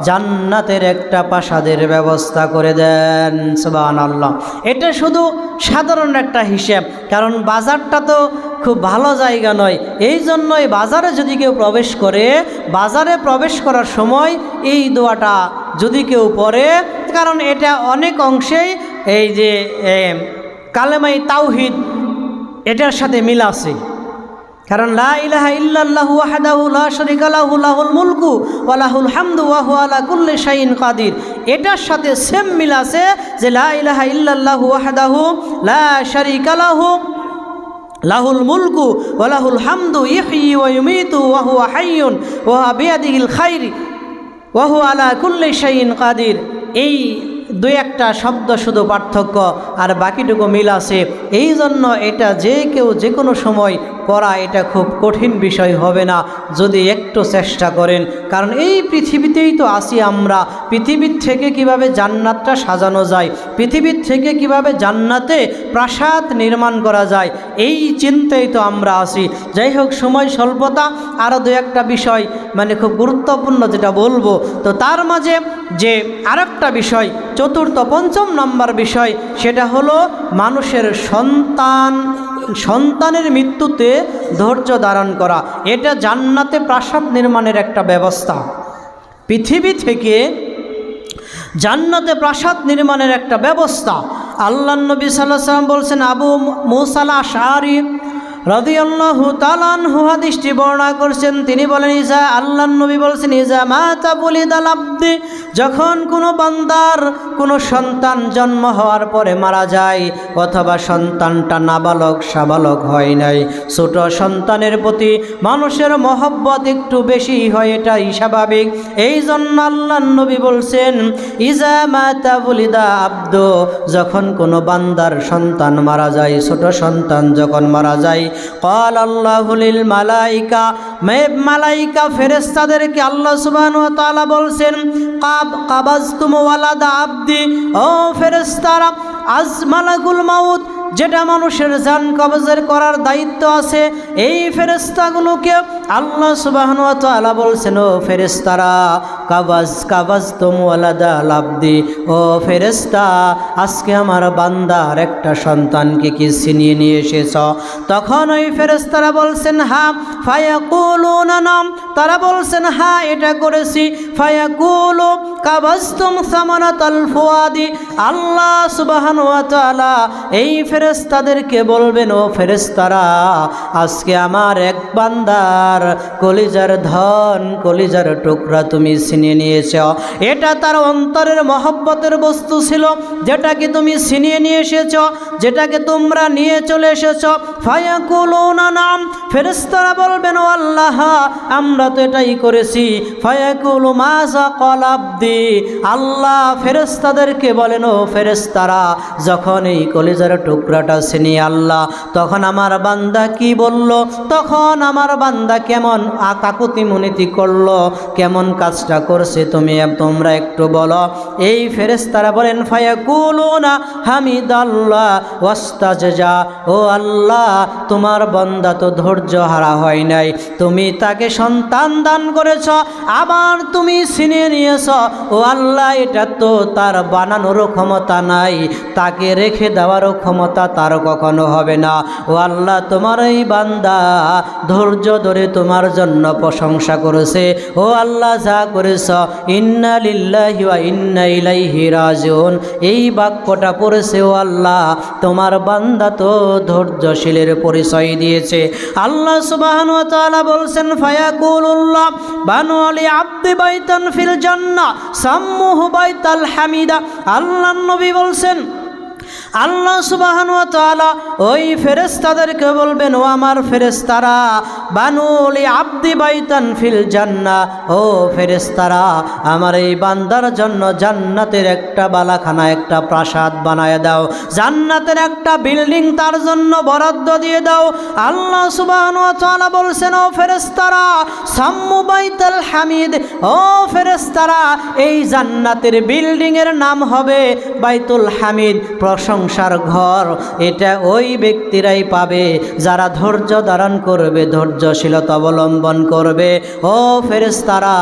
Speaker 1: জান্নাতের একটা প্রাসাদের ব্যবস্থা করে দেন। সুবহানাল্লাহ। এটা শুধু সাধারণ একটা হিসাব, কারণ বাজারটা তো খুব ভালো জায়গা নয়, এই জন্যই বাজারে যদি কেউ প্রবেশ করে, বাজারে প্রবেশ করার সময় এই দোয়াটা যদি কেউ পড়ে, কারণ এটা অনেক অংশেই এই যে কালেমায়ে তাওহীদ এটার সাথে মিল আছে। কারণ লা ইলাহা ইল্লাল্লাহু ওয়াহদাহু লা শারীকা লাহু লাহুল মুলকু ওয়া লাহুল হামদু ওয়া হুয়া আলা কুল্লি শাইইন কাদির, এটার সাথে সেম মিল আছে যে লা ইলাহা ইল্লাল্লাহু ওয়াহদাহু লা শারীকা লাহু লাহুল মুলকু ওয়া লাহুল হামদু ইহয়ী ওয়া ইউমীতু ওয়া হুয়া হাইয়ুন ওয়া বিয়াদিহিল খায়র ওয়া হুয়া আলা কুল্লি শাইইন কাদির। এই দুই একটা শব্দ শুধু পার্থক্য, আর বাকিটুকু মিল আছে। এই জন্য এটা যে কেউ যে কোনো সময় পড়া এটা খুব কঠিন বিষয় হবে না যদি একটু চেষ্টা করেন। কারণ এই পৃথিবীতেই তো আসি আমরা, পৃথিবীর থেকে কিভাবে জান্নাতটা সাজানো যায়, পৃথিবীর থেকে কিভাবে জান্নাতে প্রাসাদ নির্মাণ করা যায়, এই চিন্তাই তো আমরা আসি। যাই হোক, সময় স্বল্পতা, আরও দু একটা বিষয় মানে খুব গুরুত্বপূর্ণ যেটা বলবো, তো তার মাঝে যে আরেকটা বিষয়, চতুর্থ 5 নম্বর বিষয়, সেটা হলো মানুষের সন্তানের মৃত্যুতে ধৈর্য ধারণ করা। এটা জান্নাতে প্রাসাদ নির্মাণের একটা ব্যবস্থা। পৃথিবী থেকে জান্নাতে প্রাসাদ নির্মাণের একটা ব্যবস্থা। আল্লাহর নবী সাল্লাল্লাহু আলাইহি ওয়াসাল্লাম বলছেন, আবু মুসা আল আশআরী রাদিয়াল্লাহু তাআলা আনহু হাদিসটি বর্ণনা করছেন। তিনি বলেন, ইজা আল্লাহর নবী বলছেন, ইজা মাতা বুলিদাল আবদি, যখন কোনো বান্দার কোনো সন্তান জন্ম হওয়ার পরে মারা যায়, অথবা সন্তানটা নাবালক সাবালক হয় নাই, ছোট সন্তানের প্রতি মানুষের মহব্বত একটু বেশি হয়, এটাই স্বাভাবিক। এই জন্য আল্লাহর নবী বলছেন, ইজা মাতা বুলিদা আব্দু, যখন কোনো বান্দার সন্তান মারা যায়, ছোট সন্তান যখন মারা যায়, ক্বাল আল্লাহু লিল মালাইকা, মালাইকা ফেরেশতাদেরকে আল্লাহ সুবহানাহু ওয়া তাআলা বলছেন, কাবাজতুম ওয়ালাদা আবদি, ও ফেরেশতারা, আজ মালাকুল মাউত, যেটা মানুষের জান কবজের করার দায়িত্ব আছে, এই ফেরেশতাগুলোকে আল্লাহ সুবহানাহু ওয়া তাআলা বলছেন, ও ফেরেশতারা, কাবাজতুম ওয়ালাদা আবদি, ও ফেরেশতা, আজকে আমার বান্দার একটা সন্তানকে কি ছিনিয়ে নিয়ে এসেছ? তখন ওই ফেরেশতারা বলছেন, হ্যাঁ। ফায়াকুলুনা নাম, তারা বলছেন, হ্যাঁ, এটা করেছি। ফায়াকুলু কাবাজতুম সামানাতাল ফুয়াদি, আল্লাহ সুবহানাহু ওয়া তাআলা এই ফেরেশতাদেরকে বলবেন, ও ফেরেশতারা, আজকে আমার এক বান্দার কলিজার ধন, কলিজার টুকরা তুমি ছিনিয়ে নিয়েছ। এটা তার অন্তরের মহব্বতের বস্তু ছিল, যেটাকে তুমি ছিনিয়ে নিয়ে এসেছ, যেটাকে তোমরা নিয়ে চলে এসেছ। ফায়াকুলুনা নাম, ফেরেশতারা বলবেন, ও আল্লাহ, আমরা তো এটাই করেছি। ফায়াকুলু মাযা ক্বালা আবদি, আল্লাহ ফেরেশতাদেরকে বলেন, ও ফেরেশতারা, যখন এই কলিজার টুকরাটা ছিনিয়ে আল্লাহ, তখন আমার বান্দা কি বলল, তখন আমার বান্দা কেমন কাকুতি মিনতি করলো, কেমন কাজটা করছে তোমরা একটু বলো। এই ফেরেশতারা বলেন, ফায়াকুলুনা হামিদাল্লাহ ওয়াস্তাজা, ও আল্লাহ, তোমার বান্দা তো ধৈর্য হারা হয় নাই, তুমি তাকে সন্তান দান করেছ, আবার তুমি ছিনিয়ে নিয়েছ। ও আল্লাহ, এটা তো তার বানানোরও ক্ষমতা নাই, তাকে রেখে দেওয়ারও ক্ষমতা তার কখনো হবে না। ও আল্লাহ, তোমার এই বান্দা ধৈর্য ধরে তোমার জন্য প্রশংসা করেছে। ও আল্লাহ, যা করেছ, ইন্না লিল্লাহি ওয়া ইন্না ইলাইহি রাজিউন, এই বাক্যটা পড়েছে। ও আল্লাহ, তোমার বান্দা তো ধৈর্যশীলের পরিচয় দিয়েছে। আল্লাহ সুবহানাহু ওয়া তাআলা বলছেন, ফায়াকুলুল্লাহ বানু আলি আবদি বাইতান ফিল জান্নাহ সাম্মুহু বাইতাল হামিদা। আল্লাহর নবী বলছেন, আল্লাহ সুবহানাহু ওয়া তাআলা ওই ফেরেশতাদেরকে বলবেন, ও আমার ফেরেশতারা, বানু লি আবদি বাইতান ফিল জান্নাহ, ও ফেরেশতারা, আমার এই বান্দার জন্য জান্নাতের একটা বালাখানা, একটা প্রাসাদ বানায় দাও, জান্নাতের একটা বিল্ডিং তার জন্য বরাদ্দ দিয়ে দাও। আল্লাহ সুবহানাহু ওয়া তাআলা বলছেন, ও ফেরেশতারা, সাম্মু বাইতাল হামিদ, ও ফেরেশতারা, এই জান্নাতের বিল্ডিং এর নাম হবে বাইতুল হামিদ, প্রশংসার ঘর। এটা ওই ব্যক্তিরাই পাবে যারা ধৈর্য ধারণ করবে, ধৈর্যশীলতা অবলম্বন করবে। ও ফেরেশতারা,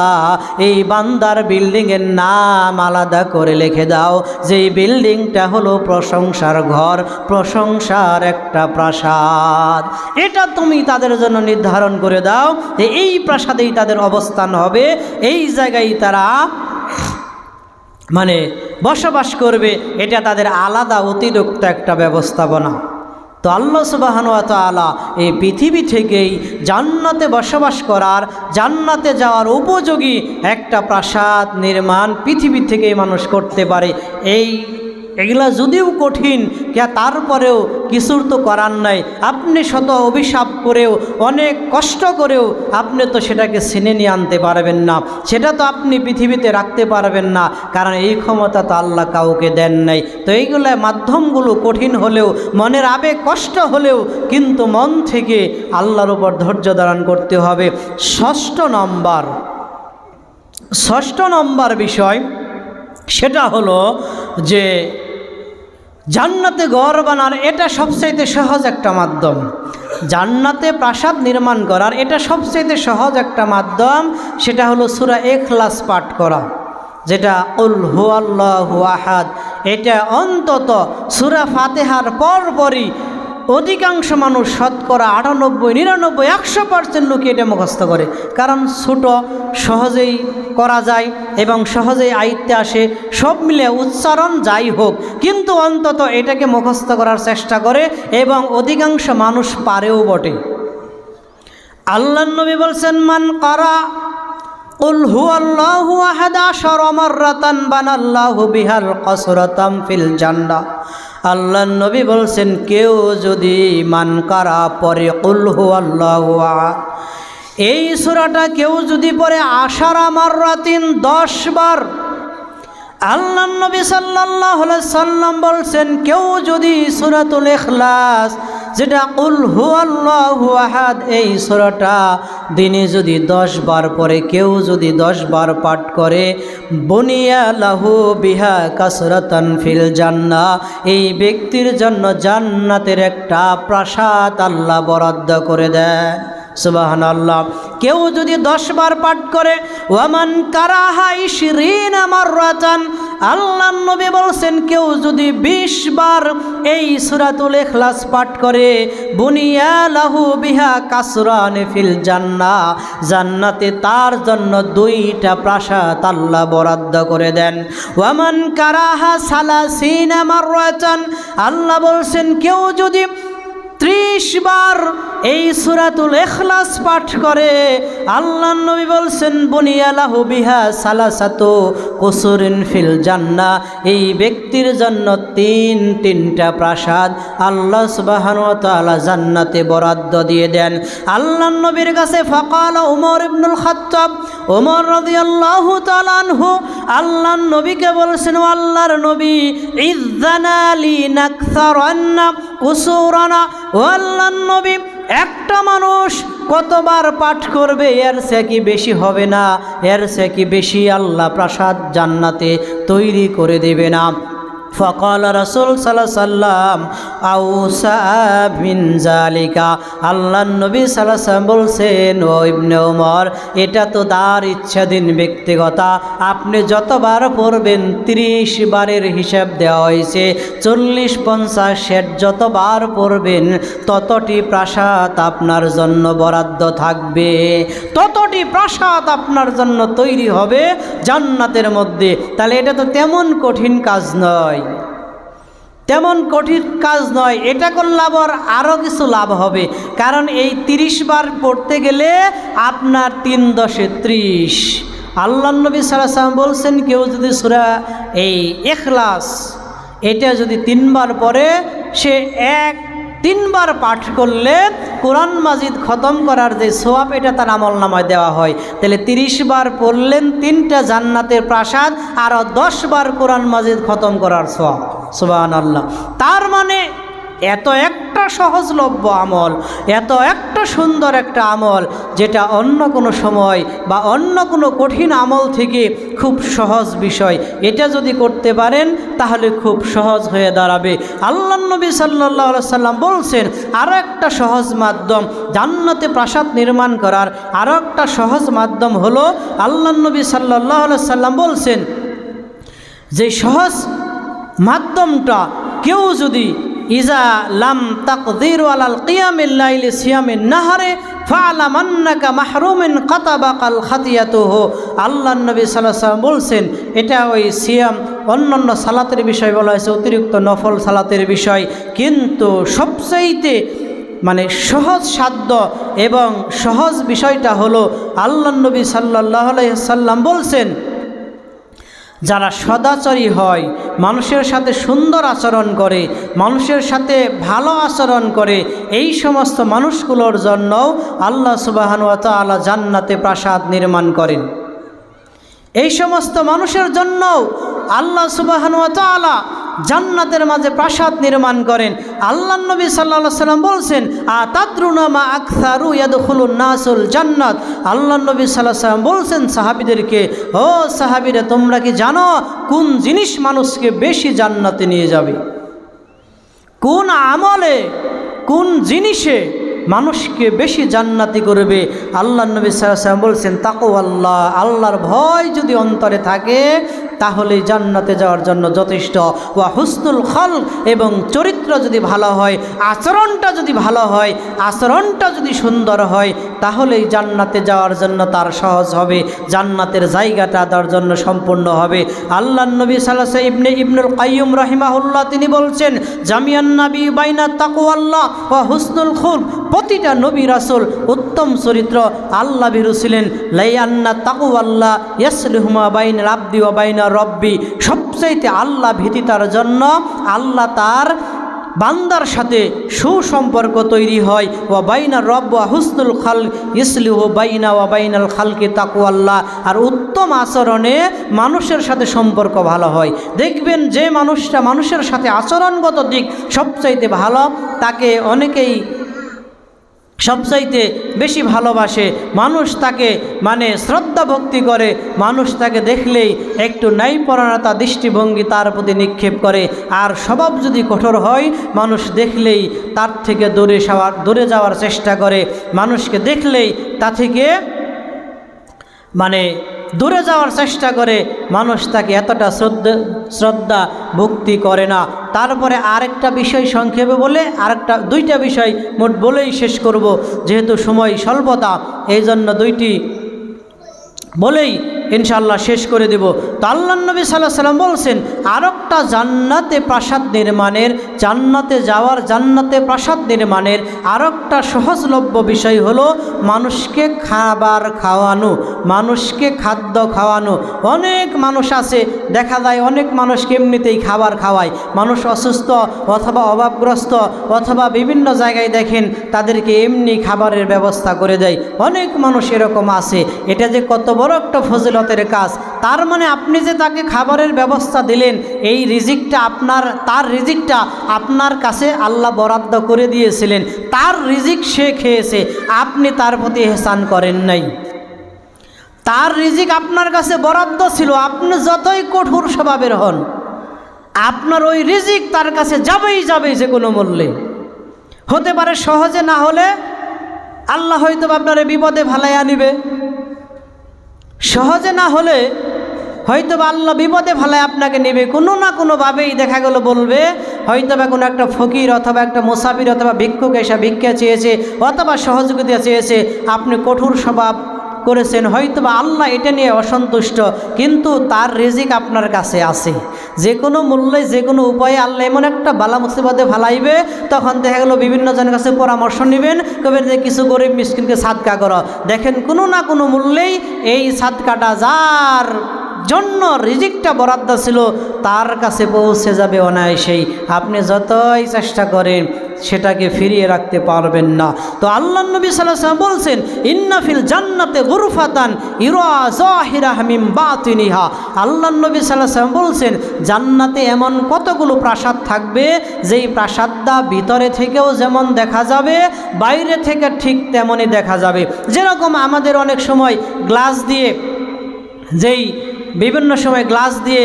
Speaker 1: এই বান্দার বিল্ডিংয়ের নাম আলাদা করে লিখে দাও, যেই বিল্ডিংটা হলো প্রশংসার ঘর, প্রশংসার একটা প্রাসাদ। এটা তুমি তাদের জন্য নির্ধারণ করে দাও যে এই প্রাসাদেই তাদের অবস্থান হবে, এই জায়গায় তারা বসবাস করবে। এটা তাদের আলাদা অতিরিক্ত একটা ব্যবস্থাপনা। তো আল্লাহ সুবহানাহু ওয়া তাআলা এই পৃথিবী থেকেই জান্নাতে বসবাস করার, জান্নাতে যাওয়ার উপযোগী একটা প্রাসাদ নির্মাণ পৃথিবী থেকেই মানুষ করতে পারে। এগুলা যদিও কঠিন, তারপরেও কিছুর তো করার নাই। আপনি শত অভিশাপ করেও, অনেক কষ্ট করেও আপনি তো সেটাকে ছিনে নিয়ে আনতে পারবেন না, সেটা তো আপনি পৃথিবীতে রাখতে পারবেন না, কারণ এই ক্ষমতা তো আল্লাহ কাউকে দেন নাই। তো এইগুলো মাধ্যমগুলো কঠিন হলেও, মনের আবেগ কষ্ট হলেও, কিন্তু মন থেকে আল্লাহর উপর ধৈর্য ধারণ করতে হবে। ষষ্ঠ নম্বর বিষয়, সেটা হলো যে জান্নাতে ঘর বানার এটা সবচাইতে সহজ একটা মাধ্যম। জান্নাতে প্রাসাদ নির্মাণ করার এটা সবচাইতে সহজ একটা মাধ্যম, সেটা হলো সূরা ইখলাস পাঠ করা, যেটা কুল হুয়াল্লাহু আহাদ। এটা অন্তত সূরা ফাতিহার পরপরই অধিকাংশ মানুষ শতকরা 98, 99, 100% লোকই এটা মুখস্থ করে, কারণ ছোট, সহজেই করা যায় এবং সহজেই আয়ত্তে আসে, সব মিলে উচ্চারণ যাই হোক, কিন্তু অন্তত এটাকে মুখস্থ করার চেষ্টা করে এবং অধিকাংশ মানুষ পারেও বটে। আল্লাহর নবী বলছেন, মান কারা কুল হুয়াল্লাহু আহাদ 10 মাররাতান বানাল্লাহু বিহাল কসরাতাম ফিল জান্নাহ। আল্লাহর নবী বলছেন, কেউ যদি মান কারা পরে কুল হুয়াল্লাহু আহাদ, এই সূরাটা কেউ যদি পরে 10 মাররাতিন 10 বার, আল্লাহর নবী সাল্লাল্লাহু আলাইহি সাল্লাম বলছেন, কেউ যদি সূরাতুল ইখলাস, যেটা কুল হুয়াল্লাহু আহাদ, এই সূরাটা দিনে যদি 10 বার পড়ে, কেউ যদি 10 বার পাঠ করে, বুনিয়া লাহু বিহা কাসরাতান ফিল জান্নাহ, এই ব্যক্তির জন্য জান্নাতের একটা প্রাসাদ আল্লাহ বরাদ্দ করে দেন। সুবহানাল্লাহ। কেউ যদি 10 বার পাঠ করে, ওয়ামান কারাহা 20 মাররাতান, আল্লাহর নবী বলছেন, কেউ যদি 20 বার এই সূরাতুল ইখলাস পাঠ করে, বুনিয়া লাহু বিহা কাসরান ফিল জান্নাহ, জান্নাতে তার জন্য 2টা প্রাসাদ আল্লাহ বরাদ্দ করে দেন। ওয়ামান কারাহা 30 মাররাতান, আল্লাহ বলছেন, কেউ যদি 30 বার এই সূরাতুল ইখলাস পাঠ করে, আল্লাহর নবী বলছেন, বুনিয়া লাহু বিহা সালাসাতু কুসুরিন ফিল জান্নাহ, এই ব্যক্তির জন্য 3টা প্রাসাদ আল্লাহ সুবহানাহু ওয়া তাআলা জান্নাতে বরাদ্দ দিয়ে দেন। আল্লাহর নবীর কাছে ফাকাল ওমর ইবনুল খাত্তাব, ওমর রাদিয়াল্লাহু তাআলা আনহু আল্লাহর নবীকে বলছেন, আল্লাহর নবী, ইযযানা লি নাকসারান্না কুসুরানা, ও আল্লাহর নবী, একটা মানুষ কতবার পাঠ করবে, এর চেয়ে কি বেশি হবে না? এর চেয়ে কি বেশি আল্লাহ প্রাসাদ জান্নাতে তৈরি করে দেবে না? ফকাল রাসূল সাল্লাল্লাহু আলাইহি সাল্লাম আউসা মিন জালিকা, আল্লাহর নবী সাল্লাল্লাহু আলাইহি সাল্লাম বলছেন, ও ইবনে ওমর, এটা তো তার ইচ্ছাধীন ব্যক্তিগতা, আপনি যতবার পড়বেন 30 বারের হিসাব দেওয়া হয়েছে, 40, 50, 60 যতবার পড়বেন ততটি প্রাসাদ আপনার জন্য বরাদ্দ থাকবে, ততটি প্রাসাদ আপনার জন্য তৈরি হবে জান্নাতের মধ্যে। তাহলে এটা তো তেমন কঠিন কাজ নয়, তেমন কঠিন কাজ নয়। এটা করলে আবার আরও কিছু লাভ হবে, কারণ এই 30 বার পড়তে গেলে আপনার 3 × 30। আল্লাহর নবী সাল্লাল্লাহু আলাইহি ওয়াসাল্লাম বলছেন, কেউ যদি সূরা এই ইখলাস এটা যদি 3 বার পড়ে, সে 3 বার পাঠ করলে কোরআন মাজিদ খতম করার যে সওয়াব, এটা তার আমলনামায় দেওয়া হয়। তাহলে 30 বার পড়লেন 3টা জান্নাতের প্রাসাদ, আর 10 বার কোরআন মাজিদ খতম করার সওয়াব। সুবহানাল্লাহ। তার মানে এত একটা সহজলভ্য আমল, এত একটা সুন্দর একটা আমল, যেটা অন্য কোনো সময় বা অন্য কোনো কঠিন আমল থেকে খুব সহজ বিষয়, এটা যদি করতে পারেন তাহলে খুব সহজ হয়ে দাঁড়াবে। আল্লাহর নবী সাল্লাল্লাহু আলাইহি সাল্লাম বলছেন, আরও একটা সহজ মাধ্যম জান্নাতে প্রাসাদ নির্মাণ করার, আরও একটা সহজ মাধ্যম হলো, আল্লাহর নবী সাল্লাল্লাহু আলাইহি সাল্লাম বলছেন, যে সহজ মাধ্যমটা, কেউ যদি ইজা লাম তাকদিরু আলাল কিয়ামিল লাইলি সিয়ামিন নাহারে ফালাম আন্নাকা মাহরুমিন কাতাবাকাল খাতিয়াতুহু, আল্লাহর নবী সাল্লাল্লাহু আলাইহি ওয়াসাল্লাম বলছেন, এটা ওই সিয়াম অন্যান্য সালাতের বিষয় বলা হয়েছে, অতিরিক্ত নফল সালাতের বিষয়, কিন্তু সবচাইতে মানে সহজ সাধ্য এবং সহজ বিষয়টা হলো, আল্লাহর নবী সাল্লাল্লাহু আলাইহি ওয়াসাল্লাম বলছেন, যারা সদাচরী হয়, মানুষের সাথে সুন্দর আচরণ করে, মানুষের সাথে ভালো আচরণ করে, এই সমস্ত মানুষগুলোর জন্যও আল্লাহ সুবহানাহু ওয়া তাআলা জান্নাতে প্রাসাদ নির্মাণ করেন। এই সমস্ত মানুষের জন্যও আল্লাহ সুবহানাহু ওয়া তাআলা জান্নাতের মাঝে প্রাসাদ নির্মাণ করেন। আল্লাহর নবী সাল্লাল্লাহু আলাইহি ওয়াসাল্লাম বলছেন, আতাদরুনা মা আকসারু ইয়াদখুলুন নাসুল জান্নাত, আল্লাহর নবী সাল্লাল্লাহু আলাইহি ওয়াসাল্লাম বলছেন সাহাবীদেরকে, ও সাহাবীরা, তোমরা কি জানো কোন জিনিস মানুষকে বেশি জান্নাতে নিয়ে যাবে? কোন আমলে, কোন জিনিসে মানুষকে বেশি জান্নাতি করবে। আল্লাহ নবী সাল্লাল্লাহু আলাইহি ওয়াসাল্লাম বলছেন তাকওয়াল্লাহ, আল্লাহর ভয় যদি অন্তরে থাকে তাহলে জান্নাতে যাওয়ার জন্য যথেষ্ট। ওয়া হুসনুল খালক, এবং চরিত্র যদি ভালো হয়, আচরণটা যদি ভালো হয়, আচরণটা যদি সুন্দর হয়, তাহলেই জান্নাতে যাওয়ার জন্য তার সহজ হবে, জান্নাতের জায়গাটা তার জন্য সম্পূর্ণ হবে। আল্লাহ নবী সাল্লাল্লাহু আলাইহি ওয়াসাল্লাম ইবনুল কাইয়্যিম রাহিমাহুল্লাহ তিনি বলছেন জামিয়ান নবী বাইনা তাকওয়াল্লাহ ওয়া হুসনুল খুলক, প্রতিটা নবী রাসূল উত্তম চরিত্র আল্লাহ ভীরু ছিলেন। লাইয়ান্না তাকওয়াল্লাহ ইয়াসলুহুমা বাইনাল আবদি ওয়া বাইনা রব্বি, সবচাইতে আল্লাহ ভীতি তার জন্য আল্লাহ তার বান্দার সাথে সুসম্পর্ক তৈরি হয়। ওয়া বাইনা রব্ব ওয়া হুসনুল খালক ইসলিহু বাইনা ওয়া বাইনাল খালকি তাকওয়াল্লাহ, আর উত্তম আচরণে মানুষের সাথে সম্পর্ক ভালো হয়। দেখবেন যে মানুষটা মানুষের সাথে আচরণগত দিক সবচাইতে ভালো, তাকে অনেকেই সবচাইতে বেশি ভালোবাসে, মানুষ তাকে মানে শ্রদ্ধা ভক্তি করে, মানুষ তাকে দেখলেই একটু ন্যায়পরায়ণতা দৃষ্টিভঙ্গি তার প্রতি নিক্ষেপ করে। আর স্বভাব যদি কঠোর হয়, মানুষ দেখলেই তার থেকে দূরে যাওয়ার চেষ্টা করে, মানুষকে দেখলেই তা থেকে মানে দূরে যাওয়ার চেষ্টা করে, মানুষ তাকে এতটা শ্রদ্ধা ভক্তি করে না। তারপরে আরেকটা বিষয় সংক্ষেপে বলে দুইটা বিষয় মোট বলেই শেষ করব, যেহেতু সময় স্বল্পতা, এই জন্য দুইটি বলেই ইনশাআল্লাহ শেষ করে দেব। তো আল্লাহ নবী সাল্লাল্লাহু আলাইহি ওয়াসাল্লাম বলছেন আরেকটা জান্নাতে প্রাসাদ নির্মাণের, জান্নাতে যাওয়ার, জান্নাতে প্রাসাদ নির্মাণের আরেকটা সহজলভ্য বিষয় হলো মানুষকে খাবার খাওয়ানো, মানুষকে খাদ্য খাওয়ানো। অনেক মানুষ আছে, দেখা যায় অনেক মানুষকে এমনিতেই খাবার খাওয়ায়, মানুষ অসুস্থ অথবা অভাবগ্রস্ত অথবা বিভিন্ন জায়গায় দেখেন তাদেরকে এমনি খাবারের ব্যবস্থা করে দেয়। অনেক মানুষ এরকম আছে। এটা যে কত বড় একটা ফজিলতের কাজ। তার মানে আপনি যে তাকে খাবারের ব্যবস্থা দিলেন, এই রিজিকটা তার রিজিকটা আপনার কাছে আল্লাহ বরাদ্দ করে দিয়েছিলেন, তার রিজিক সে খেয়েছে, আপনি তার প্রতি ইহসান করেন নাই। তার রিজিক আপনার কাছে বরাদ্দ ছিল, আপনি যতই কঠোর স্বভাবের হন, আপনার ওই রিজিক তার কাছে যাবেই যাবে যে কোনো মূল্যে। হতে পারে সহজে না হলে আল্লাহ হয়তো আপনার বিপদে ভালাই আনিবে, সহজে না হলে হয়তো বা আল্লাহ বিপদে ভালায় আপনাকে নেবে, কোনো না কোনোভাবেই দেখা গেল বলবে হয়তো বা কোনো একটা ফকির অথবা একটা মুসাফির অথবা ভিক্ষুক এসে ভিক্ষা চেয়েছে অথবা সহযোগিতা চেয়েছে, আপনি কঠোর স্বভাব করেছেন, হয়তো বা আল্লাহ এটা নিয়ে অসন্তুষ্ট, কিন্তু তার রিজিক আপনার কাছে আছে। যে কোনো মূল্যে যে কোনো উপায়ে আল্লাহ এমন একটা বালা মুসিবতে ভালাইবে, তখন দেখা গেল বিভিন্ন জনের কাছে পরামর্শ নেবেন, কবেন যে কিছু গরিব মিসকিনকে সাদকা করো। দেখেন কোনো না কোনো মূল্যেই এই সাদকাটা যার জন্য রিজিকটা বরাদ্দ ছিল তার কাছে পৌঁছে যাবে অনায়াসেই। আপনি যতই চেষ্টা করেন সেটাকে ফিরিয়ে রাখতে পারবেন না। তো আল্লাহ নবী সাল্লাল্লাহু আলাইহি ওয়াসাল্লাম বলছেন ইন্না ফিল জান্নাতে গুরফাতান ইরা যাহিরাহা মিন বাতিনিহা। আল্লাহ নবী সাল্লাল্লাহু আলাইহি ওয়াসাল্লাম বলছেন জান্নাতে এমন কতগুলো প্রাসাদ থাকবে যেই প্রাসাদটা ভিতরে থেকেও যেমন দেখা যাবে, বাইরে থেকে ঠিক তেমনই দেখা যাবে। যেরকম আমাদের অনেক সময় গ্লাস দিয়ে যেই বিভিন্ন সময় গ্লাস দিয়ে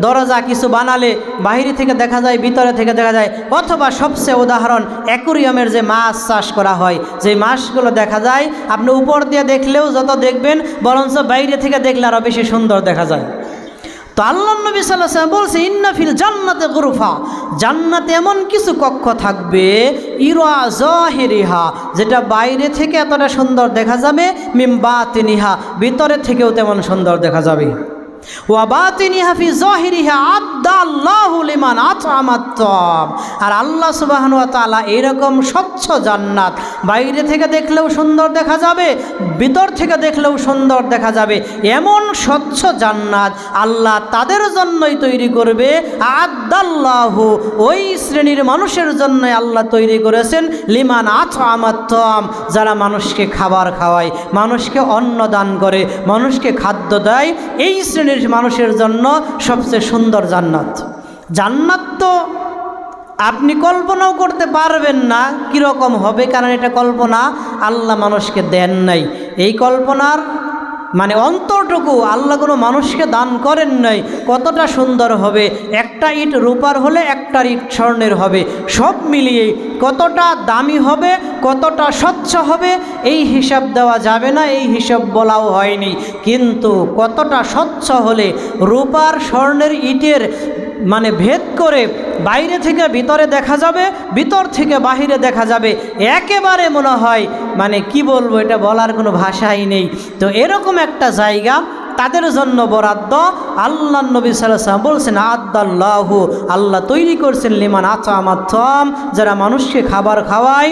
Speaker 1: দরজা কিছু বানালে বাইরে থেকে দেখা যায়, ভিতরে থেকে দেখা যায়, অথবা সবচেয়ে উদাহরণ অ্যাকুরিয়ামের যে মাছ চাষ করা হয়, যে মাছগুলো দেখা যায় আপনি উপর দিয়ে দেখলেও যত দেখবেন বরঞ্চ বাইরে থেকে দেখলে আরও বেশি সুন্দর দেখা যায়। তো আল্লাহ নবী সাল্লাল্লাহু আলাইহি ওয়াসাল্লাম বলছে ইন্না ফিল জান্নাতে গুরফা, জান্নাতে এমন কিছু কক্ষ থাকবে ইরা যাহিরিহা, যেটা বাইরে থেকে এতটা সুন্দর দেখা যাবে, মিন বাতিনিহা, ভিতরে থেকেও তেমন সুন্দর দেখা যাবে। ওয়া বাতিনিহা ফি যাহিরিহা আদাল্লাহু লিমান আত'আমাত তা'আম। আর আল্লাহ সুবহানাহু ওয়া তাআলা এরকম স্বচ্ছ জান্নাত বাইরে থেকে দেখলেও সুন্দর দেখা যাবে, ভিতর থেকে দেখলেও সুন্দর দেখা যাবে, এমন স্বচ্ছ জান্নাত আল্লাহ তাদের জন্যই তৈরি করবে। আদাল্লাহু, ওই শ্রেণীর মানুষের জন্যই আল্লাহ তৈরি করেছেন লিমান আত'আমাত তা'আম, যারা মানুষকে খাবার খাওয়ায়, মানুষকে অন্ন দান করে, মানুষকে খাদ্য দেয়, এই শ্রেণীর মানুষের জন্য সবচেয়ে সুন্দর জান্নাত। জান্নাত তো আপনি কল্পনাও করতে পারবেন না কীরকম হবে, কারণ এটা কল্পনা আল্লাহ মানুষকে দেন নাই। এই কল্পনার মানে অন্তর যতটুকু আল্লাহ কোনো মানুষকে দান করেন নাই কতটা সুন্দর হবে, একটা ইট রূপার হলে একটা ইট স্বর্ণের হবে, সব মিলিয়ে কতটা দামি হবে, কতটা স্বচ্ছ হবে এই হিসাব দেওয়া যাবে না, এই হিসাব বলাও হয়নি। কিন্তু কতটা স্বচ্ছ হলে রূপার স্বর্ণের ইটের মানে ভেদ করে বাইরে থেকে ভিতরে দেখা যাবে, ভিতর থেকে বাহিরে দেখা যাবে, একেবারে মনে হয় মানে কি বলবো, এটা বলার কোনো ভাষাই নেই। তো এরকম একটা জায়গা তাদের জন্য বরাদ্দ। আল্লাহ নবী সাল্লাল্লাহু আলাইহি ওয়াসাল্লাম বলছেন আদাল্লাহু, আল্লাহ তৈরি করছেন লিমান আতামাতম, যারা মানুষকে খাবার খাওয়ায়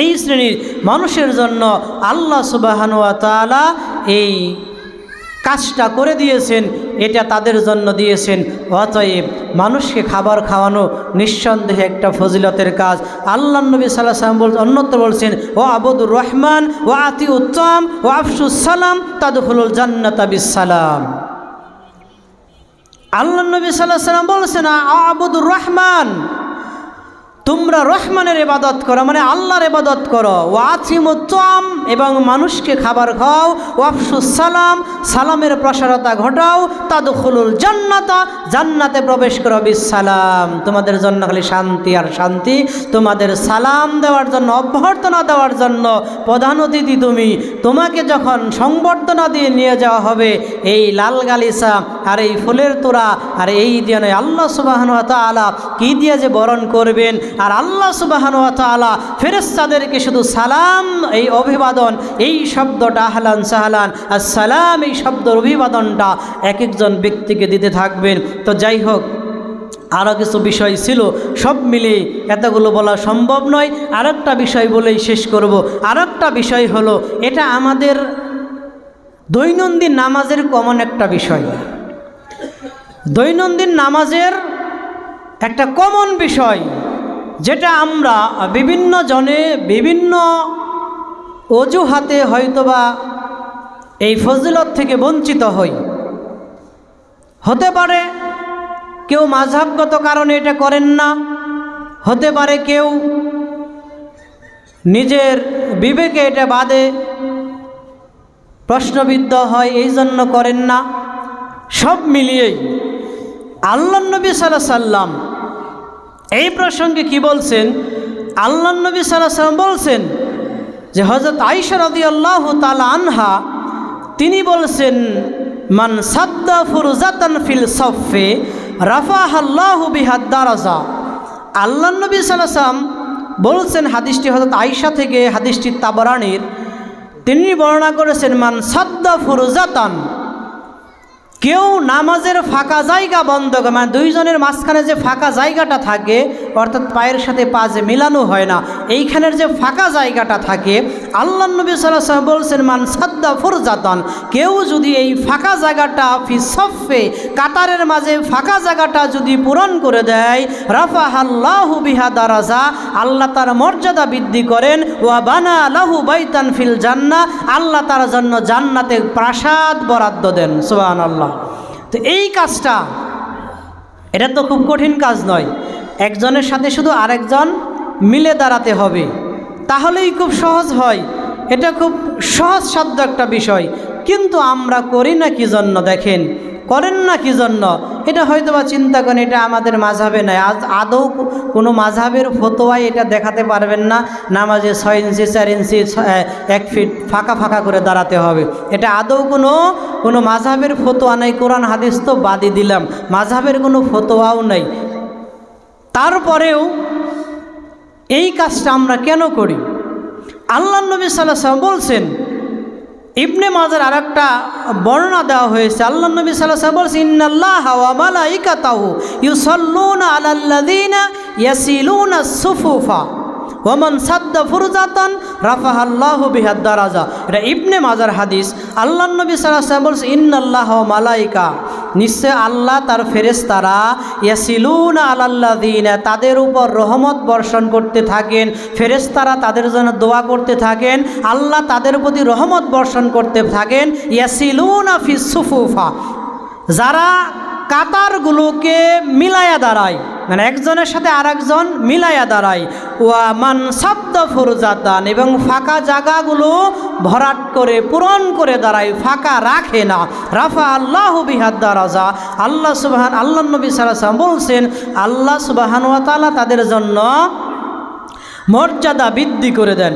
Speaker 1: এই শ্রেণীর মানুষের জন্য আল্লাহ সুবহানাহু ওয়া তাআলা এই কাজটা করে দিয়েছেন, এটা তাদের জন্য দিয়েছেন। অতএব মানুষকে খাবার খাওয়ানো নিঃসন্দেহে একটা ফজিলতের কাজ। আল্লাহ নবী সাল্লাল্লাহু আলাইহি ওয়াসাল্লাম অন্যত্র বলছেন ও আবুদুর রহমান ও আতি উত্তম ও আফসুস সালাম তাদখুলুল জান্নাতা বিসসালাম। আল্লাহ নবী সাল্লাল্লাহু আলাইহি ওয়াসাল্লাম বলছেন আবুদুর রহমান, তোমরা রহমানের ইবাদত করো, মানে আল্লাহর ইবাদত করো। ও আতিমুত্তম, এবং মানুষকে খাবার খাও। ও আফসুস সালাম, সালামের প্রসারতা ঘটাও। তাদখুলুল জান্নাতা, জান্নাতে প্রবেশ করো বিসসালাম, তোমাদের জন্য খালি শান্তি আর শান্তি। তোমাদের সালাম দেওয়ার জন্য, অভ্যর্থনা দেওয়ার জন্য প্রধান অতিথি তুমি। তোমাকে যখন সংবর্ধনা দিয়ে নিয়ে যাওয়া হবে এই লাল গালিচা আর এই ফুলের তোড়া আর এই দিয়ে আল্লাহ সুবহানাহু ওয়া তাআলা কি দিয়ে যে বরণ করবেন, আর আল্লাহ সুবহানাহু ওয়া তাআলা ফেরেশতাদেরকে শুধু সালাম, এই অভিবাদন, এই শব্দটা আহলান সাহলান আসসালাম, এই শব্দের অভিবাদনটা এক একজন ব্যক্তিকে দিতে থাকবেন। তো যাই হোক, আরও কিছু বিষয় ছিল, সব মিলে এতগুলো বলা সম্ভব নয়। আরেকটা বিষয় বলেই শেষ করব। আরেকটা বিষয় হলো, এটা আমাদের দৈনন্দিন নামাজের কমন একটা বিষয়, দৈনন্দিন নামাজের একটা কমন বিষয়, যেটা আমরা বিভিন্ন জনে বিভিন্ন অজুহাতে হয়তোবা এই ফজিলত থেকে বঞ্চিত হই। হতে পারে কেউ মাযহাবগত কারণে এটা করেন না, হতে পারে কেউ নিজের বিবেকে এটা বাদে প্রশ্নবিদ্ধ হয়, এই জন্য করেন না। সব মিলিয়েই আল্লাহ নবী সাল্লাল্লাহু আলাইহি ওয়াসাল্লাম এই প্রসঙ্গে কি বলছেন? আল্লাহ নবী সাল্লাল্লাহু আলাইহি ওয়াসাল্লাম বলছেন যে হযরত আয়েশা রাদিয়াল্লাহু তাআলা আনহা তিনি বলছেন মান সাদ্দা ফুরজাতান ফিল সাফে রাফাহাল্লাহু বিহা দারাজা। আল্লাহ নবী সাল্লাল্লাহু আলাইহি ওয়াসাল্লাম বলছেন, হাদিসটি হযরত আয়েশা থেকে, হাদিসটি তাবরানির, তিনি বর্ণনা করেছেন মান সাদ্দা ফুরজাতান, কেউ নামাজের ফাঁকা জায়গা বন্ধ করে, মানে দুইজনের মাঝখানে যে ফাঁকা জায়গাটা থাকে, অর্থাৎ পায়ের সাথে পা যে মিলানো হয় না, এইখানের যে ফাঁকা জায়গাটা থাকে, আল্লাহ নবী সাল্লাল্লাহু আলাইহি ওয়াসাল্লাম বলছেন মান সাদ্দা ফুরজাতান, কেউ যদি এই ফাঁকা জায়গাটা ফি সফে, কাতারের মাঝে ফাঁকা জায়গাটা যদি পূরণ করে দেয়, রাফাহাল্লাহু বিহা দারাজা, আল্লাহ তার মর্যাদা বৃদ্ধি করেন। ওয়া বানা লাহু বাইতান ফিল জান্নাহ, আল্লাহ তার জন্য জান্নাতে প্রাসাদ বরাদ্দ দেন। সুবহানাল্লাহ। তো এই কাজটা, এটা তো খুব কঠিন কাজ নয়, একজনের সাথে শুধু আরেকজন মিলে দাঁড়াতে হবে, তাহলেই খুব সহজ হয়। এটা খুব সহজসাধ্য একটা বিষয়, কিন্তু আমরা করি না কি জন্য? দেখেন, করেন না কি জন্য? এটা হয়তো বা চিন্তা করেন এটা আমাদের মাযহাবে নাই, আজ আদৌ কোনো মাযহাবের ফতোয়ায় এটা দেখাতে পারবেন না নামাজে 6 ইঞ্চি 4 ইঞ্চি 1 ফিট ফাঁকা ফাঁকা করে দাঁড়াতে হবে। এটা আদৌ কোনো মাযহাবের ফতোয়া নাই। কোরআন হাদিস তো বাদই দিলাম, মাযহাবের কোনো ফতোয়াও নাই। তারপরেও এই কাজটা আমরা কেন করি? আল্লাহ নবী সাল্লাল্লাহু আলাইহি ওয়াসাল্লাম বলছেন, ইবনে মাজার আরেকটা বর্ণনা দেওয়া হয়েছে, আল্লাহ নবী সাল্লাল্লাহু আলাইহি ওয়াসাল্লাম বলছেন ইন্নাল্লাহা ওয়া মালাইকাতাহু ইউসাল্লুনা আলাল্লাযীনা ইয়াসিলুনা সুফুফা ওয়া মান সাদ্দা ফুরজাতান রাফাহাল্লাহু বিহা দারাজা। এটা ইবনে মাজার হাদিস। আল্লাহ নবী সাল্লাল্লাহু আলাইহি ওয়াসাল্লাম বলছেন ইন্নাল্লাহা ওয়া মালাইকা, নিশ্চয় আল্লাহ তার ফেরেশতারা, ইয়াসিলুনা আলাল্লাযীনা, তাদের উপর রহমত বর্ষণ করতে থাকেন, ফেরেশতারা তাদের জন্য দোয়া করতে থাকেন, আল্লাহ তাদের প্রতি রহমত বর্ষণ করতে থাকেন। ইয়াসিলুনা ফিস সুফুফা, যারা কাতারগুলোকে মিলায়া দাঁড়ায়, মানে একজনের সাথে আরেকজন মিলায়া দাঁড়ায়। ওয়া মান সাদ্দা ফুরজাতান, এবং ফাঁকা জায়গাগুলো ভরাট করে পূরণ করে দাঁড়ায়, ফাঁকা রাখে না। রাফা আল্লাহু বিহাদ দারাজা, আল্লাহ নবী সাল্লাল্লাহু আলাইহি ওয়াসাল্লাম বলছেন আল্লাহ সুবহানাহু ওয়া তাআলা তাদের জন্য মর্যাদা বৃদ্ধি করে দেন।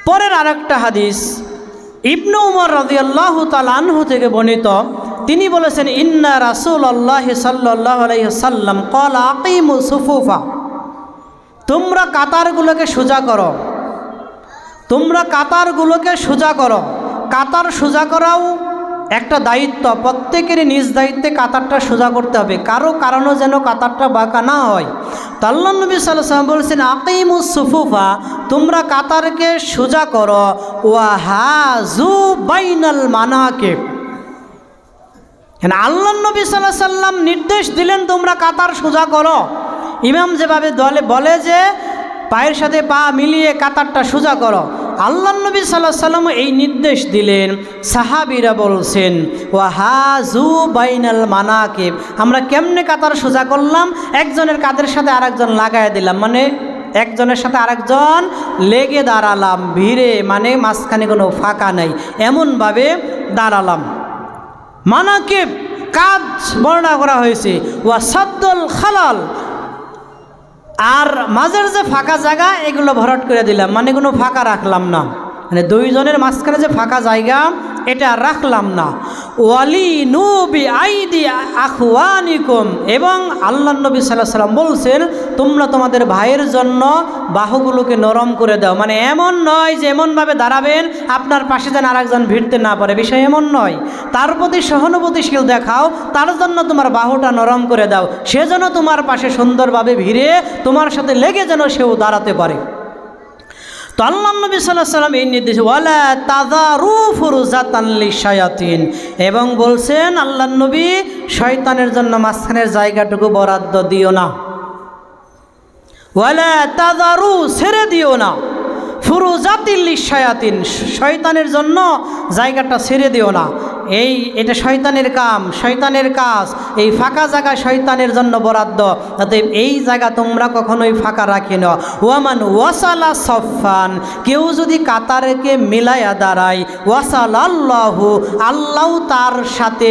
Speaker 1: পরের আরেকটা হাদিস ইবনে উমর রাদিয়াল্লাহু তাআলা আনহু থেকে বর্ণিত, তিনি বলেছেন ইন্না রাসূলুল্লাহ সাল্লাল্লাহু আলাইহি ওয়াসাল্লাম ক্বালা আকিমু সুফুফা, তোমরা কাতারগুলোকে সোজা করো, তোমরা কাতারগুলোকে সোজা করো। কাতার সোজা করাও একটা দায়িত্ব, প্রত্যেকেরই নিজ দায়িত্বে কাতারটা সোজা করতে হবে, কারো কারণে যেন কাতারটা বাঁকা না হয়। তো আল্লাহ নবী সাল্লাল্লাহু আলাইহি ওয়াসাল্লাম বলছেন আকিমুস সুফুফা, তোমরা কাতারকে সোজা করো। ওয়া হাযু বাইনাল মানাকিব, আল্লাহ নবী সাল্লাল্লাহু আলাইহি ওয়াসাল্লাম নির্দেশ দিলেন তোমরা কাতার সোজা করো। ইমাম যেভাবে বলে যে পায়ের সাথে পা মিলিয়ে কাতারটা সোজা করো, আল্লাহ নবী সাল্লাল্লাহু আলাইহি ওয়াসাল্লাম এই নির্দেশ দিলেন। সাহাবীরা বলছেন ওয়া হাযু বাইনাল মানাকিব, আমরা কেমনে কাতার সোজা করলাম? একজনের কাঁধের সাথে আরেকজন লাগায় দিলাম, মানে একজনের সাথে আরেকজন লেগে দাঁড়ালাম, ভিড়ে, মানে মাঝখানে কোনো ফাঁকা নাই, এমনভাবে দাঁড়ালাম। মানাকিব কাজ বর্ণনা করা হয়েছে। ওয়া সাদ্দুল খালাল, আর মাঝের যে ফাঁকা জায়গা এগুলো ভরাট করে দিলাম, মানে কোনো ফাঁকা রাখলাম না, মানে দুইজনের মাঝখানে যে ফাঁকা জায়গা এটা রাখলাম না। ওয়ালি নুবি আইদি আখওয়ানিকুম, এবং আল্লাহ নবী সাল্লাল্লাহু আলাইহি ওয়াসাল্লাম বলছেন তোমরা তোমাদের ভাইয়ের জন্য বাহুগুলোকে নরম করে দাও, মানে এমন নয় যে এমনভাবে দাঁড়াবেন আপনার পাশে যেন আরেকজন ভিড়তে না পারে, বিষয় এমন নয়। তার প্রতি সহানুভূতিশীল দেখাও, তার জন্য তোমার বাহুটা নরম করে দাও, সে যেন তোমার পাশে সুন্দরভাবে ভিড়ে তোমার সাথে লেগে যেন সেও দাঁড়াতে পারে। তো আল্লাহ নবী সাল্লাল্লাহু আলাইহি ওয়াসাল্লাম এই নির্দেশ ওয়ালা তাযারু ফুরজাতান লিশায়াতিন, এবং বলছেন আল্লাহ নবী শয়তানের জন্য মাঝখানের জায়গাটুকু বরাদ্দ দিও না। ওয়ালা তাযারু, ছেড়ে দিও না, ফুরজাতিল লিশায়াতিন, শয়তানের জন্য জায়গাটা ছেড়ে দিও না। এটা শয়তানের শয়তানের কাজ, এই ফাঁকা জায়গা শয়তানের জন্য বরাদ্দ, অতএব এই জায়গা তোমরা কখনোই ফাঁকা রাখি না। ওয়ামান ওয়াসালা সফান, কেউ যদি কাতারকে মিলায়া দাঁড়ায়, ওয়াসাল আল্লাহু, আল্লাহ তার সাথে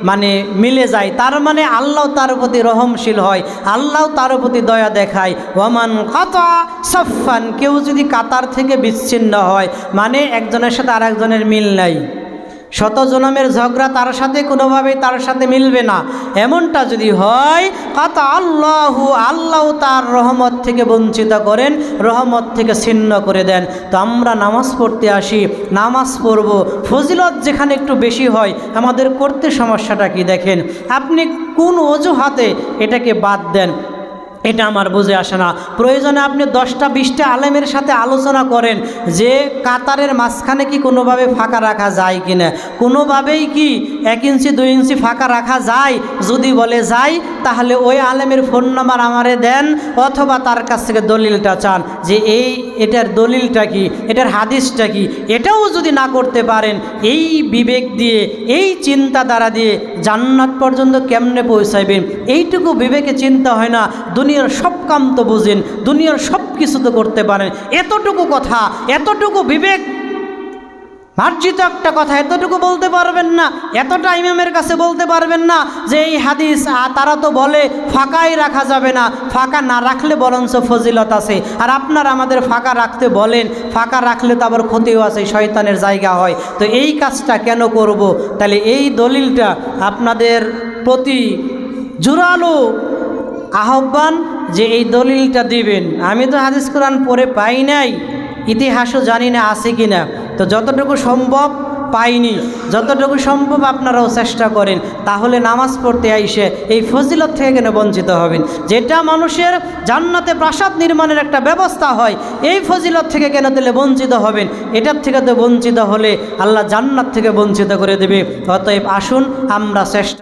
Speaker 1: মানে মিলে যায়, তার মানে আল্লাহ তার প্রতি রহমশীল হয়, আল্লাহ তার প্রতি দয়া দেখায়। ওয়ামান কাতা সফান, কেউ যদি কাতার থেকে বিচ্ছিন্ন হয়, মানে একজনের সাথে আরেকজনের মিল নাই, শত জনমের ঝগড়া তার সাথে কোনোভাবেই তার সাথে মিলবে না, এমনটা যদি হয়, কাতা আল্লাহু, আল্লাহ তার রহমত থেকে বঞ্চিত করেন, রহমত থেকে ছিন্ন করে দেন। তো আমরা নামাজ পড়তে আসি, নামাজ পড়ব, ফজিলত যেখানে একটু বেশি হয় আমাদের করতে সমস্যাটা কি দেখেন, আপনি কোন অজুহাতে এটাকে বাদ দেন, এটা আমার বুঝে আসে না। প্রয়োজনে আপনি 10টা-20টা আলেমের সাথে আলোচনা করেন যে কাতারের মাঝখানে কি কোনোভাবে ফাঁকা রাখা যায় কি না, কোনোভাবেই কি 1 ইঞ্চি 2 ইঞ্চি ফাঁকা রাখা যায়, যদি বলে যায় তাহলে ওই আলেমের ফোন নাম্বার আমারে দেন, অথবা তার কাছ থেকে দলিলটা চান যে এটার দলিলটা কি, এটার হাদিসটা কি। এটাও যদি না করতে পারেন, এই বিবেক দিয়ে, এই চিন্তাধারা দিয়ে জান্নাত পর্যন্ত কেমনে পৌঁছাইবেন, এইটুকু বিবেকে চিন্তা হয় না। দুনিয়ার সব কাম তো বুঝেন, দুনিয়ার সব কিছু তো করতে পারেন, এতটুকু কথা, এতটুকু বিবেক মার্জিত একটা কথা এতটুকু বলতে পারবেন না, এতটা ইমামের কাছে বলতে পারবেন না যে এই হাদিস তারা তো বলে ফাঁকাই রাখা যাবে না, ফাঁকা না রাখলে বরঞ্চ ফজিলত আছে, আর আপনারা আমাদের ফাঁকা রাখতে বলেন, ফাঁকা রাখলে তো আবার ক্ষতিও আছে, শয়তানের জায়গা হয়। তো এই কাজটা কেন করব? তাহলে এই দলিলটা আপনাদের প্রতি জোরালো আহ্বান যে এই দলিলটা দিবেন। আমি তো হাদিস কোরআন পড়ে পাই নাই, ইতিহাসও জানি না আছে কি না, তো যতটুকু সম্ভব পাইনি, যতটুকু সম্ভব আপনারাও চেষ্টা করেন, তাহলে নামাজ পড়তে আইসে এই ফজিলত থেকে কেন বঞ্চিত হবেন? যেটা মানুষের জান্নাতে প্রাসাদ নির্মাণের একটা ব্যবস্থা হয়, এই ফজিলত থেকে কেন তাহলে বঞ্চিত হবেন? এটার থেকে তো বঞ্চিত হলে আল্লাহ জান্নাত থেকে বঞ্চিত করে দেবে। অতএব আসুন আমরা চেষ্টা